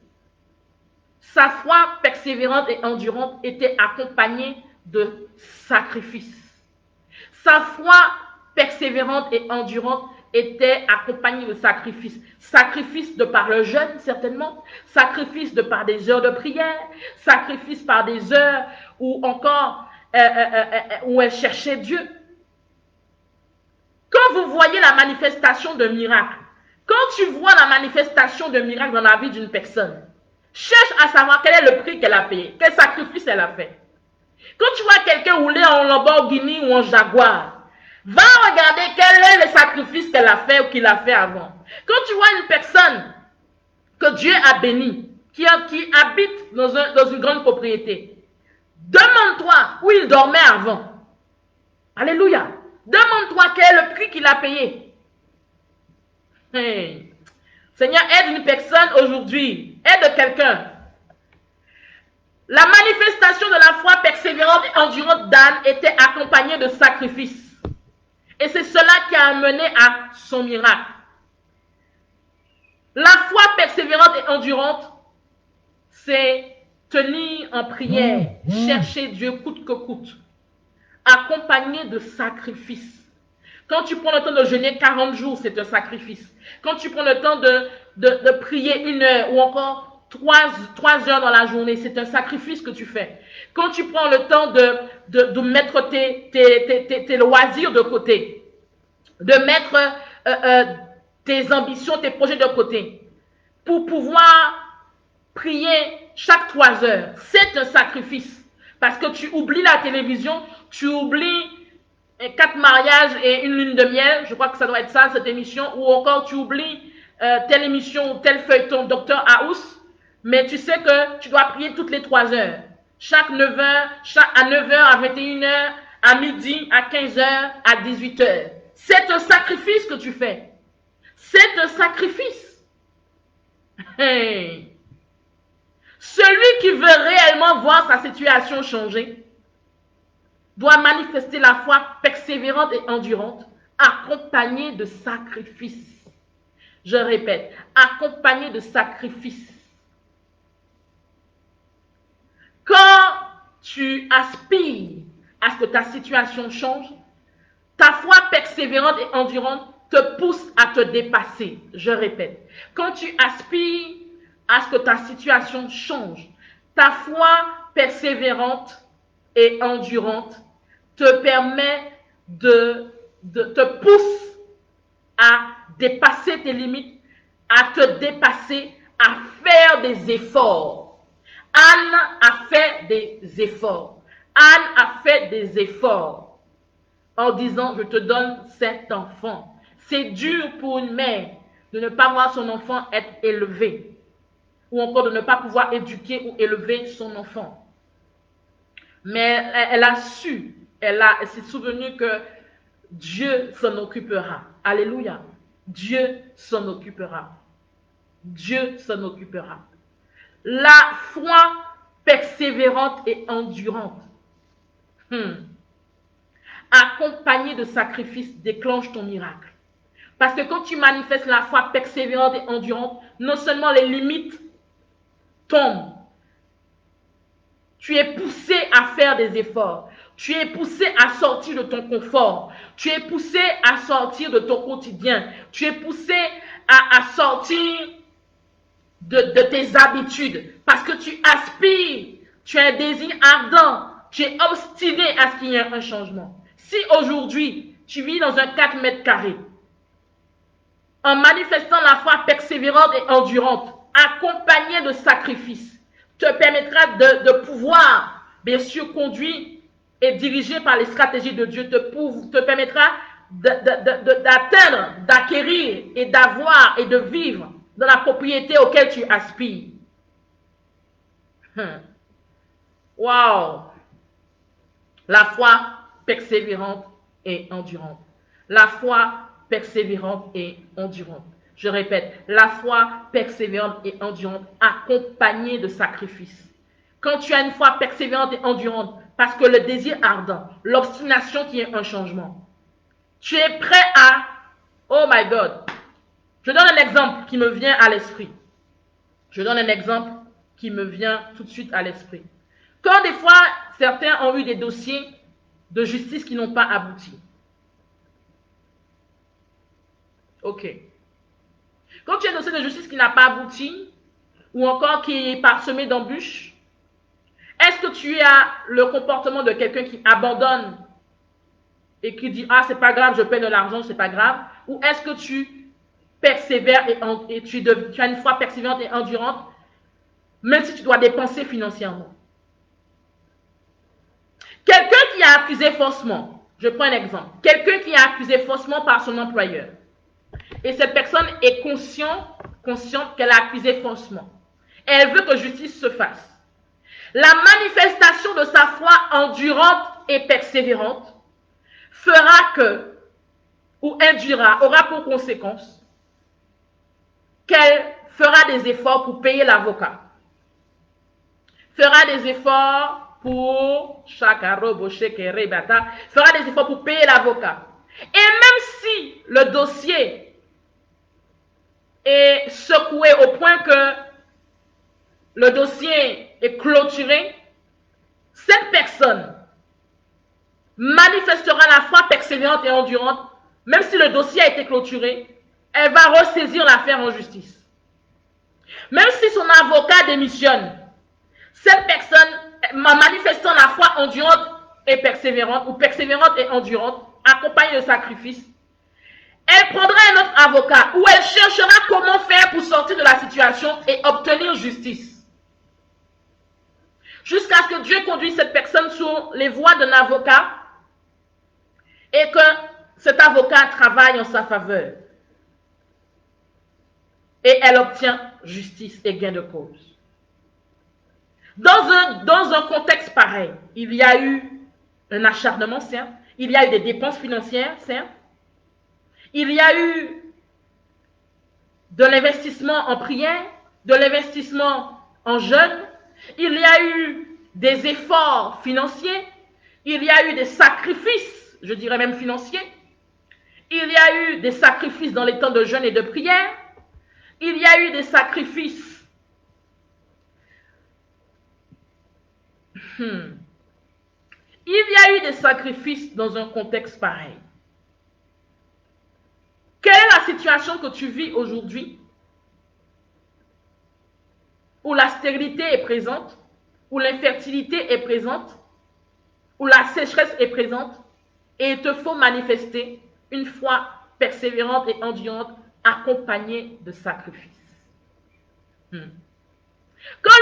Sa foi persévérante et endurante était accompagnée de sacrifices. Sa foi persévérante et endurante était accompagné de sacrifices. Sacrifices de par le jeûne, certainement. Sacrifices de par des heures de prière. Sacrifices par des heures où encore où elle cherchait Dieu. Quand vous voyez la manifestation de miracle, quand tu vois la manifestation de miracle dans la vie d'une personne, cherche à savoir quel est le prix qu'elle a payé, quel sacrifice elle a fait. Quand tu vois quelqu'un rouler en Lamborghini ou en Jaguar, va regarder quel est le sacrifice qu'elle a fait ou qu'il a fait avant. Quand tu vois une personne que Dieu a bénie, qui habite dans une grande propriété, demande-toi où il dormait avant. Alléluia. Demande-toi quel est le prix qu'il a payé. Hey. Seigneur, aide une personne aujourd'hui. Aide quelqu'un. La manifestation de la foi persévérante et endurante d'Anne était accompagnée de sacrifices. Et c'est cela qui a amené à son miracle. La foi persévérante et endurante, c'est tenir en prière, chercher Dieu coûte que coûte, accompagné de sacrifices. Quand tu prends le temps de jeûner 40 jours, c'est un sacrifice. Quand tu prends le temps de prier 1 heure ou encore 3 heures dans la journée, c'est un sacrifice que tu fais. Quand tu prends le temps de mettre tes loisirs de côté, de mettre tes ambitions, tes projets de côté, pour pouvoir prier chaque 3 heures, c'est un sacrifice. Parce que tu oublies la télévision, tu oublies 4 mariages et une lune de miel, je crois que ça doit être ça, cette émission, ou encore tu oublies telle émission ou tel feuilleton, Dr House, mais tu sais que tu dois prier toutes les 3 heures. Chaque 9 heures, à 9 heures, à 21 heures, à midi, à 15 heures, à 18 heures. C'est un sacrifice que tu fais. C'est un sacrifice. Hey. Celui qui veut réellement voir sa situation changer doit manifester la foi persévérante et endurante, accompagnée de sacrifices. Je répète, accompagnée de sacrifices. Quand tu aspires à ce que ta situation change, ta foi persévérante et endurante te pousse à te dépasser. Je répète, quand tu aspires à ce que ta situation change, ta foi persévérante et endurante te permet te pousse à dépasser tes limites, à te dépasser, à faire des efforts. Anne a fait des efforts. Anne a fait des efforts en disant, je te donne cet enfant. C'est dur pour une mère de ne pas voir son enfant être élevé, ou encore de ne pas pouvoir éduquer ou élever son enfant. Mais elle a su, elle s'est souvenue que Dieu s'en occupera. Alléluia. Dieu s'en occupera. Dieu s'en occupera. La foi persévérante et endurante, accompagnée de sacrifices, déclenche ton miracle. Parce que quand tu manifestes la foi persévérante et endurante, non seulement les limites tombent, tu es poussé à faire des efforts. Tu es poussé à sortir de ton confort. Tu es poussé à sortir de ton quotidien. Tu es poussé à sortir de tes habitudes. Parce que tu aspires. Tu as un désir ardent. Tu es obstiné à ce qu'il y ait un changement. Si aujourd'hui, tu vis dans un 4 mètres carrés, en manifestant la foi persévérante et endurante, accompagnée de sacrifices, te permettra de pouvoir, bien sûr, conduire et diriger par les stratégies de Dieu, te permettra d'atteindre, d'acquérir et d'avoir et de vivre dans la propriété auquel tu aspires. Wow! La foi persévérante et endurante. La foi persévérante et endurante. Je répète, la foi persévérante et endurante accompagnée de sacrifices. Quand tu as une foi persévérante et endurante, parce que le désir ardent, l'obstination qui est un changement, tu es prêt à... Oh my God! Je donne un exemple qui me vient à l'esprit. Je donne un exemple qui me vient tout de suite à l'esprit. Quand des fois, certains ont eu des dossiers de justice qui n'ont pas abouti. Ok. Quand tu as un dossier de justice qui n'a pas abouti, ou encore qui est parsemé d'embûches, est-ce que tu as le comportement de quelqu'un qui abandonne et qui dit « Ah, c'est pas grave, je paie de l'argent, c'est pas grave » ou est-ce que tu persévères et tu as une foi persévérante et endurante, même si tu dois dépenser financièrement? Quelqu'un qui a accusé faussement, je prends un exemple, quelqu'un qui a accusé faussement par son employeur, et cette personne est consciente qu'elle a accusé faussement, et elle veut que justice se fasse. La manifestation de sa foi endurante et persévérante fera que, ou induira, aura pour conséquence qu'elle fera des efforts pour payer l'avocat, fera des efforts pour fera des efforts pour payer l'avocat. Et même si le dossier est secoué au point que le dossier est clôturé, cette personne manifestera la foi persévérante et endurante, même si le dossier a été clôturé, elle va ressaisir l'affaire en justice. Même si son avocat démissionne, cette personne, manifestant la foi endurante et persévérante, ou persévérante et endurante, accompagnée de sacrifice, elle prendra un autre avocat, ou elle cherchera comment faire pour sortir de la situation et obtenir justice. Jusqu'à ce que Dieu conduise cette personne sur les voies d'un avocat et que cet avocat travaille en sa faveur. Et elle obtient justice et gain de cause. Dans un contexte pareil, il y a eu un acharnement, certes. Il y a eu des dépenses financières, certes. Il y a eu de l'investissement en prière, de l'investissement en jeûne. Il y a eu des efforts financiers. Il y a eu des sacrifices, je dirais même financiers. Il y a eu des sacrifices dans les temps de jeûne et de prière. Il y a eu des sacrifices. Il y a eu des sacrifices dans un contexte pareil. Quelle est la situation que tu vis aujourd'hui où la stérilité est présente, où l'infertilité est présente, où la sécheresse est présente, et il te faut manifester une foi persévérante et endurante accompagnée de sacrifices. Quand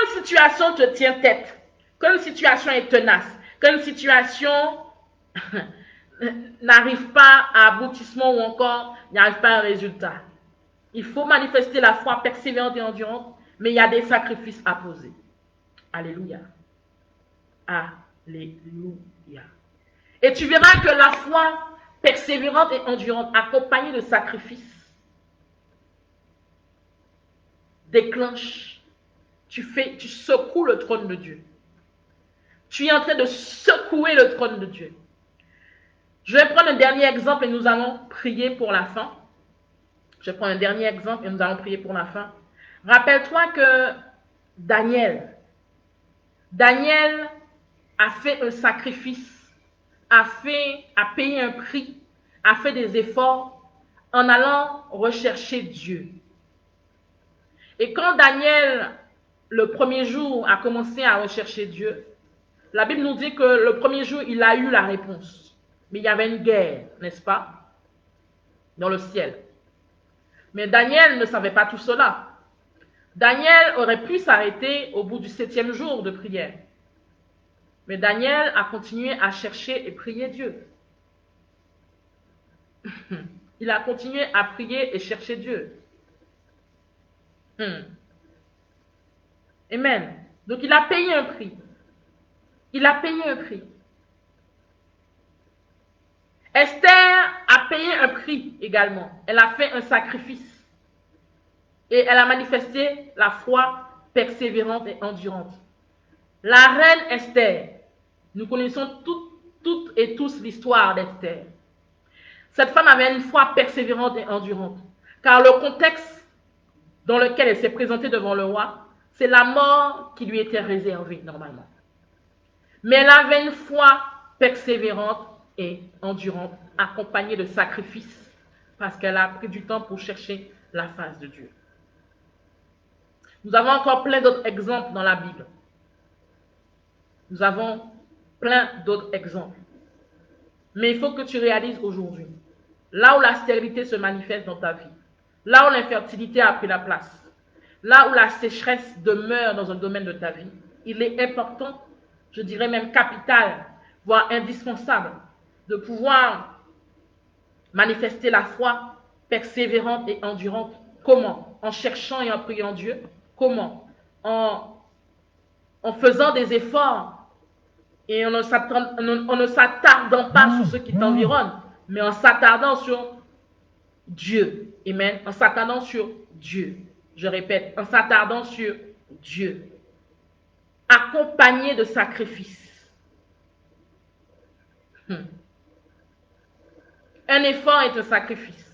une situation te tient tête, quand une situation est tenace, quand une situation n'arrive pas à aboutissement ou encore n'arrive pas à un résultat, il faut manifester la foi persévérante et endurante, mais il y a des sacrifices à poser. Alléluia. Alléluia. Et tu verras que la foi persévérante et endurante, accompagnée de sacrifices, déclenche, tu secoues le trône de Dieu. Tu es en train de secouer le trône de Dieu. Je vais prendre un dernier exemple et nous allons prier pour la fin. Je prends un dernier exemple et nous allons prier pour la fin. Rappelle-toi que Daniel a fait un sacrifice, a payé un prix, a fait des efforts en allant rechercher Dieu. Et quand Daniel, le premier jour, a commencé à rechercher Dieu, la Bible nous dit que le premier jour, il a eu la réponse. Mais il y avait une guerre, n'est-ce pas, dans le ciel. Mais Daniel ne savait pas tout cela. Daniel aurait pu s'arrêter au bout du 7e jour de prière. Mais Daniel a continué à chercher et prier Dieu. Il a continué à prier et chercher Dieu. Amen. Donc il a payé un prix. Il a payé un prix. Esther a payé un prix également. Elle a fait un sacrifice. Et elle a manifesté la foi persévérante et endurante. La reine Esther, nous connaissons toutes et tous l'histoire d'Esther. Cette femme avait une foi persévérante et endurante. Car le contexte dans lequel elle s'est présentée devant le roi, c'est la mort qui lui était réservée normalement. Mais elle avait une foi persévérante et endurante, accompagnée de sacrifices parce qu'elle a pris du temps pour chercher la face de Dieu. Nous avons encore plein d'autres exemples dans la Bible. Nous avons plein d'autres exemples. Mais il faut que tu réalises aujourd'hui, là où la stérilité se manifeste dans ta vie, là où l'infertilité a pris la place, là où la sécheresse demeure dans un domaine de ta vie, il est important, je dirais même capital, voire indispensable, de pouvoir manifester la foi persévérante et endurante. Comment? En cherchant et en priant Dieu. Comment? En faisant des efforts et en ne s'attardant pas sur ce qui t'environne, mais en s'attardant sur Dieu. Amen. En s'attardant sur Dieu. Je répète, en s'attardant sur Dieu. Accompagné de sacrifices. Un effort est un sacrifice.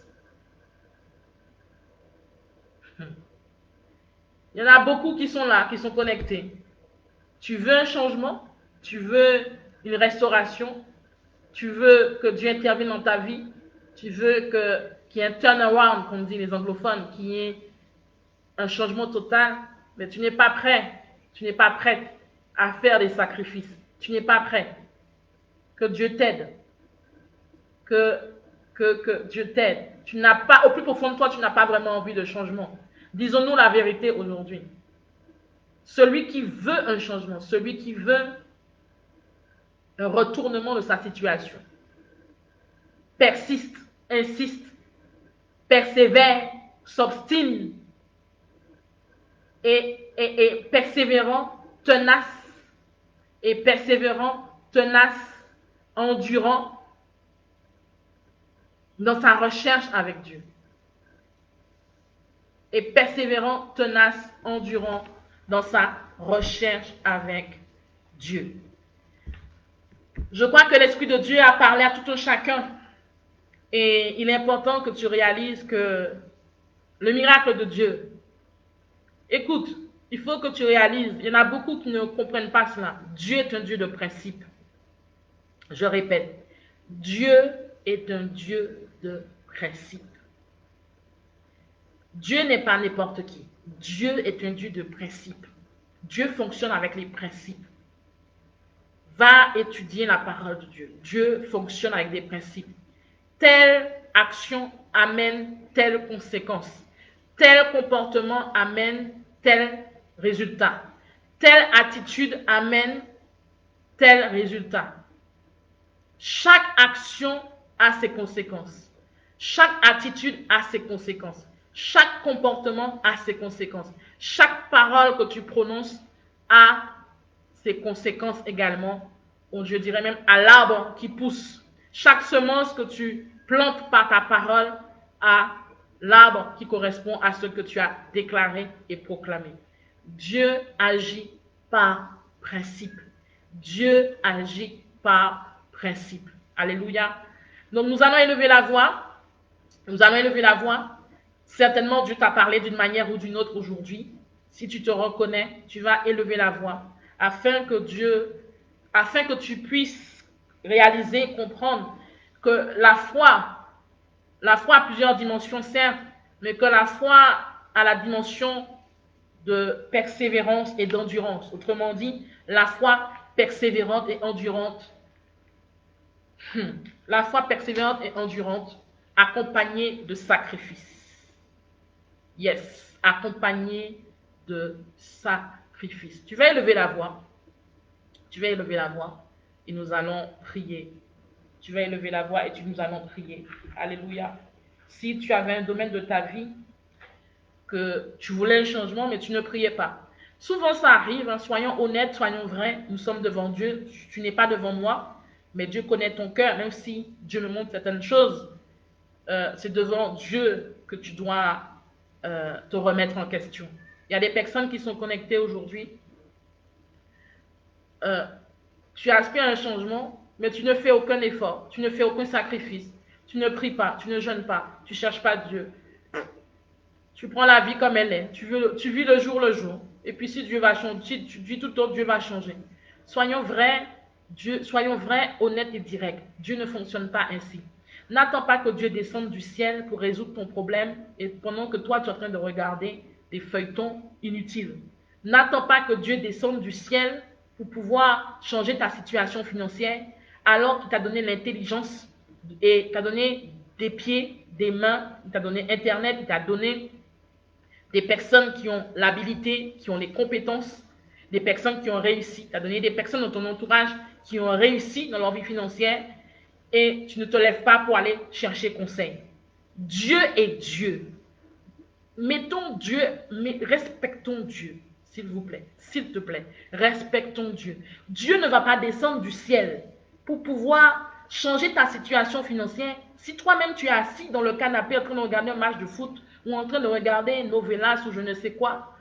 Il y en a beaucoup qui sont là, qui sont connectés. Tu veux un changement, tu veux une restauration, tu veux que Dieu intervienne dans ta vie, tu veux qu'il y ait un turnaround, comme disent les anglophones, qu'il y ait un changement total, mais tu n'es pas prêt, tu n'es pas prête à faire des sacrifices, tu n'es pas prêt. Que Dieu t'aide, que Dieu t'aide. Tu n'as pas, au plus profond de toi, tu n'as pas vraiment envie de changement. Disons-nous la vérité aujourd'hui. Celui qui veut un changement, celui qui veut un retournement de sa situation, persiste, insiste, persévère, s'obstine et persévérant, tenace, et persévérant, tenace, endurant dans sa recherche avec Dieu. Et persévérant, tenace, endurant dans sa recherche avec Dieu. Je crois que l'Esprit de Dieu a parlé à tout un chacun. Et il est important que tu réalises que le miracle de Dieu, écoute, il faut que tu réalises, il y en a beaucoup qui ne comprennent pas cela. Dieu est un Dieu de principe. Je répète, Dieu est un Dieu de principe. Dieu n'est pas n'importe qui. Dieu est un Dieu de principe. Dieu fonctionne avec les principes. Va étudier la parole de Dieu. Dieu fonctionne avec des principes. Telle action amène telle conséquence. Tel comportement amène tel résultat. Telle attitude amène tel résultat. Chaque action a ses conséquences. Chaque attitude a ses conséquences. Chaque comportement a ses conséquences. Chaque parole que tu prononces a ses conséquences également, ou je dirais même à l'arbre qui pousse. Chaque semence que tu plantes par ta parole a l'arbre qui correspond à ce que tu as déclaré et proclamé. Dieu agit par principe. Dieu agit par principe. Alléluia. Donc nous allons élever la voix. Nous allons élever la voix. Certainement Dieu t'a parlé d'une manière ou d'une autre aujourd'hui. Si tu te reconnais, tu vas élever la voix afin que tu puisses réaliser, comprendre que la foi a plusieurs dimensions certes, mais que la foi a la dimension de persévérance et d'endurance. Autrement dit, la foi persévérante et endurante. La foi persévérante et endurante, accompagnée de sacrifices. Yes, accompagnée de sacrifices. Tu vas élever la voix. Tu vas élever la voix et nous allons prier. Tu vas élever la voix et nous allons prier. Alléluia. Si tu avais un domaine de ta vie que tu voulais un changement, mais tu ne priais pas. Souvent, ça arrive. Hein, soyons honnêtes, soyons vrais. Nous sommes devant Dieu. Tu n'es pas devant moi, mais Dieu connaît ton cœur. Même si Dieu me montre certaines choses, c'est devant Dieu que tu dois te remettre en question. Il y a des personnes qui sont connectées aujourd'hui. Tu aspires à un changement, mais tu ne fais aucun effort, tu ne fais aucun sacrifice, tu ne pries pas, tu ne jeûnes pas, tu ne cherches pas Dieu. Tu prends la vie comme elle est, tu vis le jour, et puis si Dieu va changer, tu vis tout autre, Dieu va changer. Soyons vrais, honnêtes et directs. Dieu ne fonctionne pas ainsi. N'attends pas que Dieu descende du ciel pour résoudre ton problème et pendant que toi tu es en train de regarder des feuilletons inutiles. N'attends pas que Dieu descende du ciel pour pouvoir changer ta situation financière alors qu'il t'a donné l'intelligence et t'a donné des pieds, des mains, il t'a donné Internet, il t'a donné des personnes qui ont l'habilité, qui ont les compétences, des personnes qui ont réussi. Tu as donné des personnes dans ton entourage qui ont réussi dans leur vie financière et tu ne te lèves pas pour aller chercher conseil. Dieu est Dieu. Mettons Dieu, mais respectons Dieu, s'il vous plaît, s'il te plaît. Respectons Dieu. Dieu ne va pas descendre du ciel pour pouvoir changer ta situation financière. Si toi-même tu es assis dans le canapé en train de regarder un match de foot ou en train de regarder une novelas ou je ne sais quoi,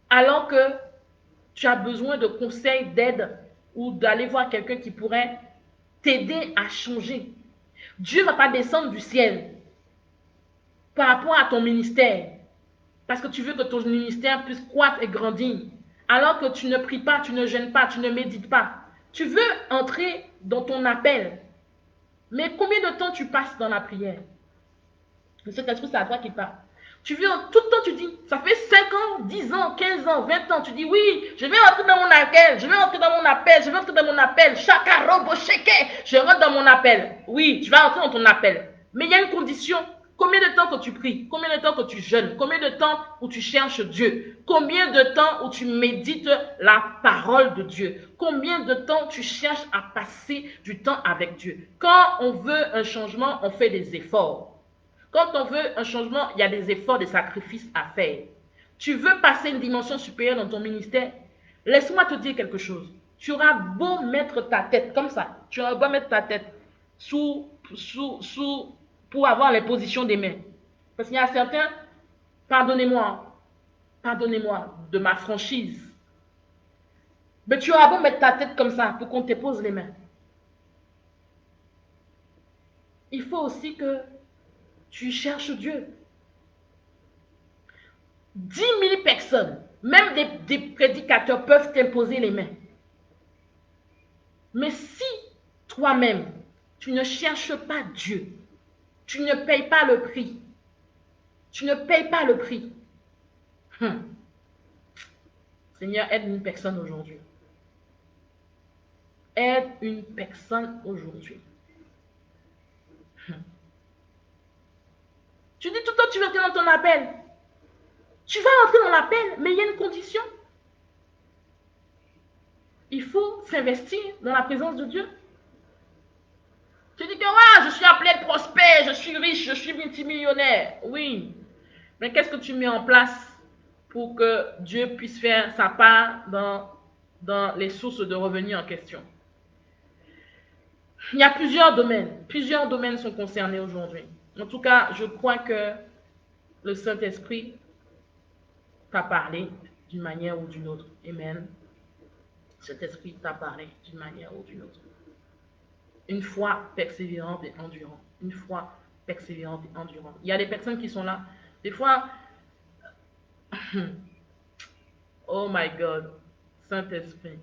alors que tu as besoin de conseils, d'aide ou d'aller voir quelqu'un qui pourrait t'aider à changer. Dieu ne va pas descendre du ciel par rapport à ton ministère parce que tu veux que ton ministère puisse croître et grandir. Alors que tu ne pries pas, tu ne jeûnes pas, tu ne médites pas. Tu veux entrer dans ton appel. Mais combien de temps tu passes dans la prière? Le Saint-Esprit, c'est à toi qui parle. Tu veux tout le temps, tu dis, ça fait 5 ans, 10 ans, 15 ans, 20 ans, tu dis oui, je vais entrer dans mon appel, je vais entrer dans mon appel, je vais entrer dans mon appel, chaka robo sheke, je rentre dans mon appel. Oui, tu vas entrer dans ton appel. Mais il y a une condition. Combien de temps que tu pries? Combien de temps que tu jeûnes? Combien de temps où tu cherches Dieu? Combien de temps où tu médites la parole de Dieu? Combien de temps tu cherches à passer du temps avec Dieu? Quand on veut un changement, on fait des efforts. Quand on veut un changement, il y a des efforts, des sacrifices à faire. Tu veux passer une dimension supérieure dans ton ministère? Laisse-moi te dire quelque chose. Tu auras beau mettre ta tête comme ça, tu auras beau mettre ta tête pour avoir les positions des mains. Parce qu'il y a certains, pardonnez-moi de ma franchise, mais tu auras beau mettre ta tête comme ça pour qu'on te pose les mains. Il faut aussi que tu cherches Dieu. 10 000 personnes, même des prédicateurs peuvent t'imposer les mains. Mais si toi-même, tu ne cherches pas Dieu, tu ne payes pas le prix, tu ne payes pas le prix. Seigneur, aide une personne aujourd'hui. Aide une personne aujourd'hui. Tu dis tout le temps, tu veux entrer dans ton appel. Tu vas entrer dans l'appel, mais il y a une condition. Il faut s'investir dans la présence de Dieu. Tu dis que ouais, je suis appelé à être prospère, je suis riche, je suis multimillionnaire. Oui. Mais qu'est-ce que tu mets en place pour que Dieu puisse faire sa part dans les sources de revenus en question? Il y a plusieurs domaines. Plusieurs domaines sont concernés aujourd'hui. En tout cas, je crois que le Saint-Esprit t'a parlé d'une manière ou d'une autre. Amen. Cet esprit t'a parlé d'une manière ou d'une autre. Une foi persévérante et endurante. Une foi persévérante et endurante. Il y a des personnes qui sont là. Des fois, oh my God, Saint-Esprit.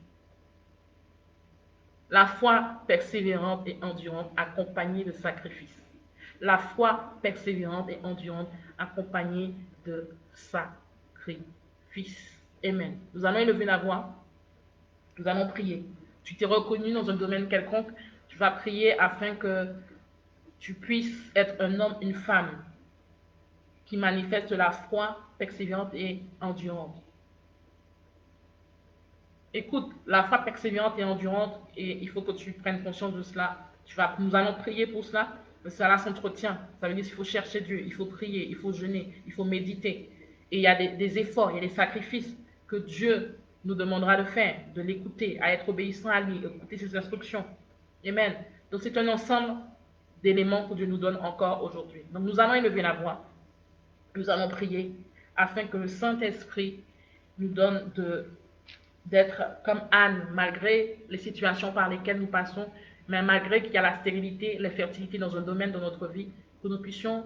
La foi persévérante et endurante accompagnée de sacrifices. La foi persévérante et endurante accompagnée de sacrifices. Amen. Nous allons élever la voix. Nous allons prier. Tu t'es reconnu dans un domaine quelconque. Tu vas prier afin que tu puisses être un homme, une femme qui manifeste la foi persévérante et endurante. Écoute, la foi persévérante et endurante, et il faut que tu prennes conscience de cela. Nous allons prier pour cela, mais cela s'entretient. Ça veut dire qu'il faut chercher Dieu, il faut prier, il faut jeûner, il faut méditer. Et il y a des efforts, il y a des sacrifices que Dieu nous demandera de faire, de l'écouter, à être obéissant à lui, écouter ses instructions. Amen. Donc c'est un ensemble d'éléments que Dieu nous donne encore aujourd'hui. Donc nous allons élever la voix. Nous allons prier afin que le Saint-Esprit nous donne d'être comme Anne, malgré les situations par lesquelles nous passons, mais malgré qu'il y a la stérilité, l'infertilité dans un domaine de notre vie, que nous puissions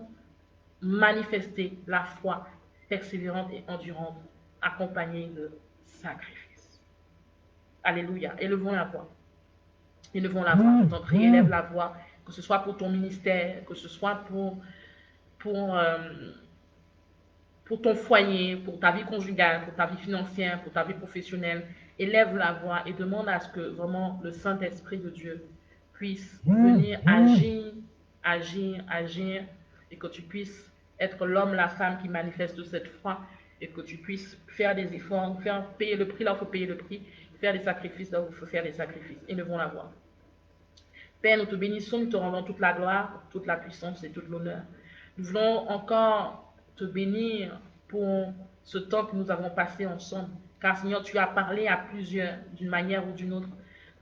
manifester la foi persévérante et endurante, accompagnée de sacrifices. Alléluia. Élevons la voix. Élevons la voix. Quand on prie, élève la voix. que ce soit pour ton ministère, que ce soit pour, euh, pour ton foyer, pour ta vie conjugale, pour ta vie financière, pour ta vie professionnelle. Élève la voix et demande à ce que vraiment le Saint-Esprit de Dieu puisse venir agir, et que tu puisses être l'homme, la femme qui manifeste cette foi, et que tu puisses faire des efforts, payer le prix là où il faut payer le prix, faire des sacrifices là où il faut faire des sacrifices. Et nous vont l'avoir. Père, nous te bénissons, nous te rendons toute la gloire, toute la puissance et toute l'honneur. Nous voulons encore te bénir pour ce temps que nous avons passé ensemble. Car Seigneur, tu as parlé à plusieurs d'une manière ou d'une autre.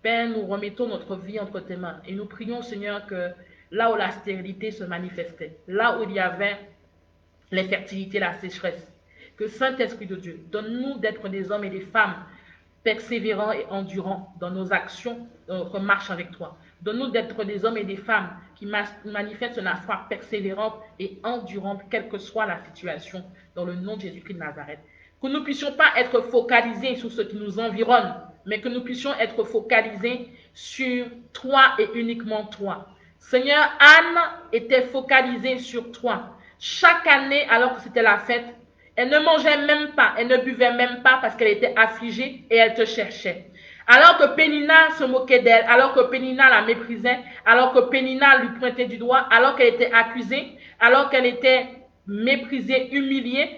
Père, nous remettons notre vie entre tes mains et nous prions, Seigneur, que là où la stérilité se manifestait, là où il y avait l'infertilité, la sécheresse, que Saint-Esprit de Dieu, donne-nous d'être des hommes et des femmes persévérants et endurants dans nos actions, dans notre marche avec toi. Donne-nous d'être des hommes et des femmes qui manifestent la foi persévérante et endurante, quelle que soit la situation, dans le nom de Jésus-Christ de Nazareth. Que nous ne puissions pas être focalisés sur ce qui nous environne, mais que nous puissions être focalisés sur toi et uniquement toi. Seigneur, Anne était focalisée sur toi. Chaque année, alors que c'était la fête, elle ne mangeait même pas, elle ne buvait même pas parce qu'elle était affligée et elle te cherchait. Alors que Pénina se moquait d'elle, alors que Pénina la méprisait, alors que Pénina lui pointait du doigt, alors qu'elle était accusée, alors qu'elle était méprisée, humiliée,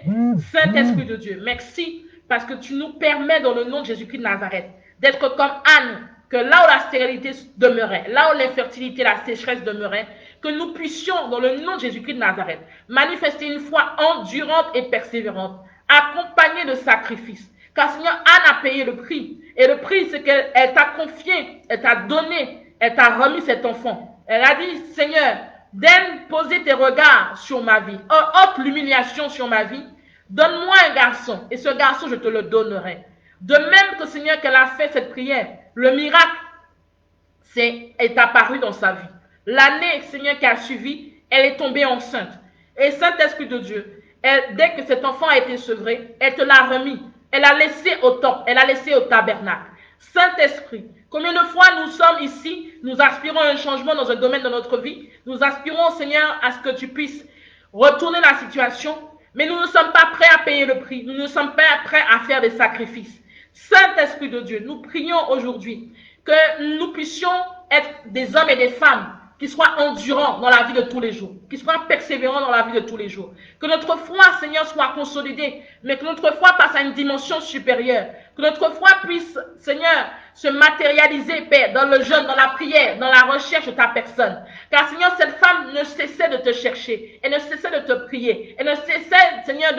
Saint-Esprit de Dieu, merci parce que tu nous permets dans le nom de Jésus-Christ de Nazareth d'être comme Anne, que là où la stérilité demeurait, là où l'infertilité, la sécheresse demeurait, que nous puissions, dans le nom de Jésus-Christ de Nazareth, manifester une foi endurante et persévérante, accompagnée de sacrifices. Car Seigneur, Anne a payé le prix. Et le prix, c'est qu'elle t'a confié, elle t'a donné, elle t'a remis cet enfant. Elle a dit, Seigneur, daigne poser tes regards sur ma vie, ôte l'humiliation sur ma vie, donne-moi un garçon, et ce garçon, je te le donnerai. De même que Seigneur, qu'elle a fait cette prière, le miracle est apparu dans sa vie. L'année, Seigneur, qui a suivi, elle est tombée enceinte. Et Saint-Esprit de Dieu, dès que cet enfant a été sevré, elle te l'a remis. Elle a laissé au temple, elle a laissé au tabernacle. Saint-Esprit, combien de fois nous sommes ici, nous aspirons à un changement dans un domaine de notre vie. Nous aspirons, Seigneur, à ce que tu puisses retourner la situation. Mais nous ne sommes pas prêts à payer le prix. Nous ne sommes pas prêts à faire des sacrifices. Saint-Esprit de Dieu, nous prions aujourd'hui que nous puissions être des hommes et des femmes qui soient endurants dans la vie de tous les jours, qui soient persévérants dans la vie de tous les jours. Que notre foi, Seigneur, soit consolidée, mais que notre foi passe à une dimension supérieure. Que notre foi puisse, Seigneur, se matérialiser, Père, dans le jeûne, dans la prière, dans la recherche de ta personne. Car, Seigneur, cette femme ne cessait de te chercher, elle ne cessait de te prier, elle ne cessait, Seigneur,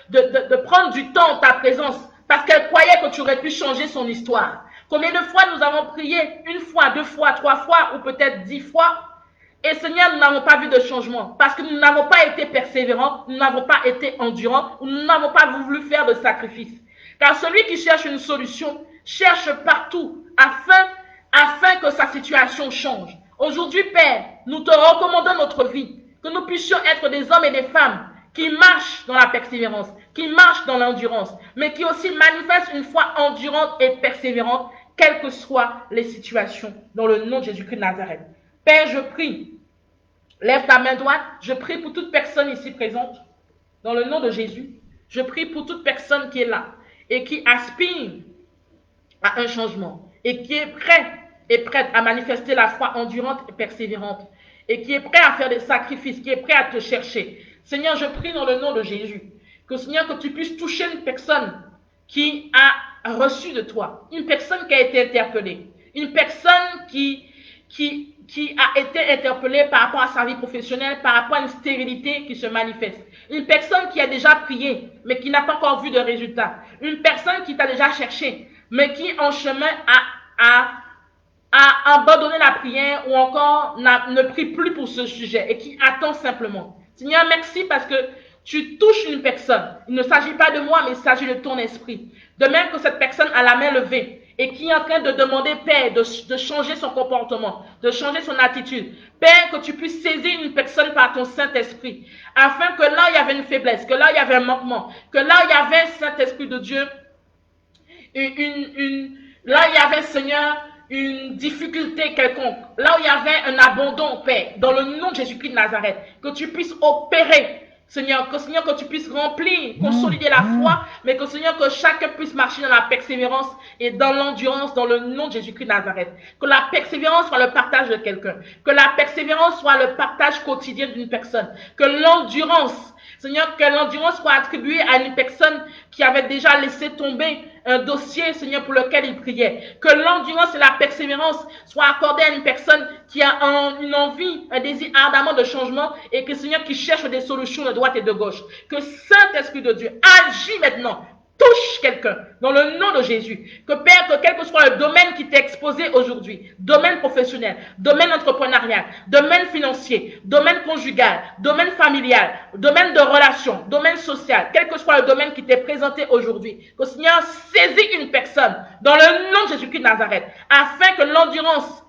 de prendre du temps en ta présence, parce qu'elle croyait que tu aurais pu changer son histoire. Combien de fois nous avons prié, une fois, deux fois, trois fois, ou peut-être 10 fois, et Seigneur, nous n'avons pas vu de changement, parce que nous n'avons pas été persévérants, nous n'avons pas été endurants, nous n'avons pas voulu faire de sacrifice. Car celui qui cherche une solution, cherche partout, afin que sa situation change. Aujourd'hui, Père, nous te recommandons notre vie, que nous puissions être des hommes et des femmes qui marchent dans la persévérance, qui marchent dans l'endurance, mais qui aussi manifestent une foi endurante et persévérante, quelles que soient les situations, dans le nom de Jésus-Christ de Nazareth. Père, je prie, lève ta main droite, je prie pour toute personne ici présente, dans le nom de Jésus. Je prie pour toute personne qui est là et qui aspire à un changement et qui est prête à manifester la foi endurante et persévérante et qui est prêt à faire des sacrifices, qui est prêt à te chercher. Seigneur, je prie dans le nom de Jésus que, Seigneur, que tu puisses toucher une personne qui a reçu de toi, une personne qui a été interpellée, une personne qui a été interpellée par rapport à sa vie professionnelle, par rapport à une stérilité qui se manifeste. Une personne qui a déjà prié, mais qui n'a pas encore vu de résultat. Une personne qui t'a déjà cherché, mais qui en chemin a abandonné la prière ou encore ne prie plus pour ce sujet et qui attend simplement. Seigneur, merci parce que tu touches une personne. Il ne s'agit pas de moi, mais il s'agit de ton esprit. De même que cette personne a la main levée et qui est en train de demander, Père, de changer son comportement, de changer son attitude. Père, que tu puisses saisir une personne par ton Saint-Esprit, afin que là, il y avait une faiblesse, que là, il y avait un manquement, que là, il y avait, Saint-Esprit de Dieu, là, il y avait, Seigneur, une difficulté quelconque, là où il y avait un abandon, Père, dans le nom de Jésus-Christ de Nazareth, que tu puisses opérer, Seigneur, que tu puisses remplir, consolider la foi, mais que Seigneur, que chacun puisse marcher dans la persévérance et dans l'endurance dans le nom de Jésus-Christ de Nazareth. Que la persévérance soit le partage de quelqu'un, que la persévérance soit le partage quotidien d'une personne, que l'endurance, Seigneur, que l'endurance soit attribuée à une personne qui avait déjà laissé tomber un dossier, Seigneur, pour lequel il priait. Que l'endurance et la persévérance soient accordées à une personne qui a une envie, un désir ardemment de changement et que, Seigneur, qui cherche des solutions de droite et de gauche. Que Saint-Esprit de Dieu agit maintenant. Touche quelqu'un dans le nom de Jésus. Que Père, que quel que soit le domaine qui t'est exposé aujourd'hui, domaine professionnel, domaine entrepreneurial, domaine financier, domaine conjugal, domaine familial, domaine de relations, domaine social, quel que soit le domaine qui t'est présenté aujourd'hui, que Seigneur saisit une personne dans le nom de Jésus-Christ de Nazareth, afin que l'endurance,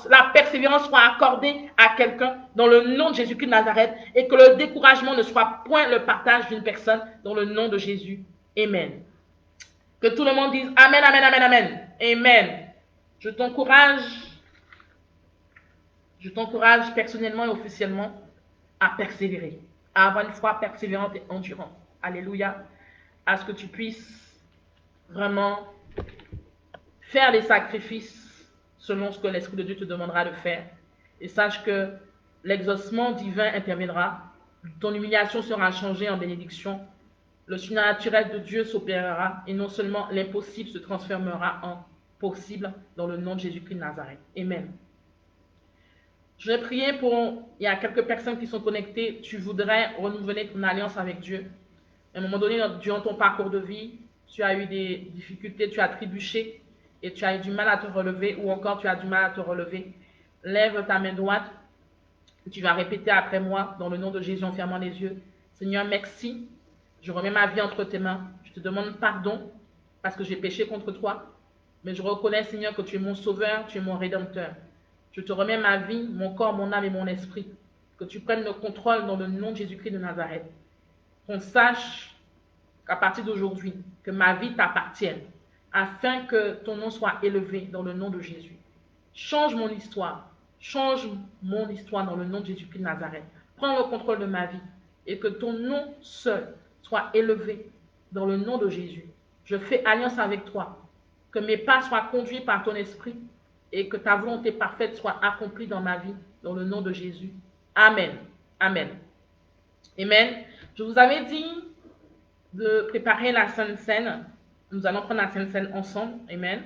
la persévérance soit accordée à quelqu'un dans le nom de Jésus-Christ de Nazareth et que le découragement ne soit point le partage d'une personne dans le nom de Jésus. Amen. Que tout le monde dise Amen, Amen, Amen, Amen. Amen. Je t'encourage personnellement et officiellement à persévérer, à avoir une foi persévérante et endurante. Alléluia. À ce que tu puisses vraiment faire les sacrifices selon ce que l'Esprit de Dieu te demandera de faire. Et sache que l'exaucement divin interviendra, ton humiliation sera changée en bénédiction, le surnaturel de Dieu s'opérera et non seulement l'impossible se transformera en possible dans le nom de Jésus-Christ de Nazareth. Amen. Je vais prier il y a quelques personnes qui sont connectées, tu voudrais renouveler ton alliance avec Dieu. À un moment donné, durant ton parcours de vie, tu as eu des difficultés, tu as trébuché, et tu as eu du mal à te relever, ou encore tu as du mal à te relever, lève ta main droite, et tu vas répéter après moi, dans le nom de Jésus, en fermant les yeux. Seigneur, merci, je remets ma vie entre tes mains, je te demande pardon, parce que j'ai péché contre toi, mais je reconnais, Seigneur, que tu es mon sauveur, tu es mon rédempteur. Je te remets ma vie, mon corps, mon âme et mon esprit, que tu prennes le contrôle dans le nom de Jésus-Christ de Nazareth. Qu'on sache qu'à partir d'aujourd'hui, que ma vie t'appartienne, afin que ton nom soit élevé dans le nom de Jésus. Change mon histoire dans le nom de Jésus-Christ de Nazareth. Prends le contrôle de ma vie et que ton nom seul soit élevé dans le nom de Jésus. Je fais alliance avec toi, que mes pas soient conduits par ton esprit et que ta volonté parfaite soit accomplie dans ma vie dans le nom de Jésus. Amen. Amen. Amen. Je vous avais dit de préparer la Sainte Seine. Nous allons prendre la Sainte Seine ensemble. Amen.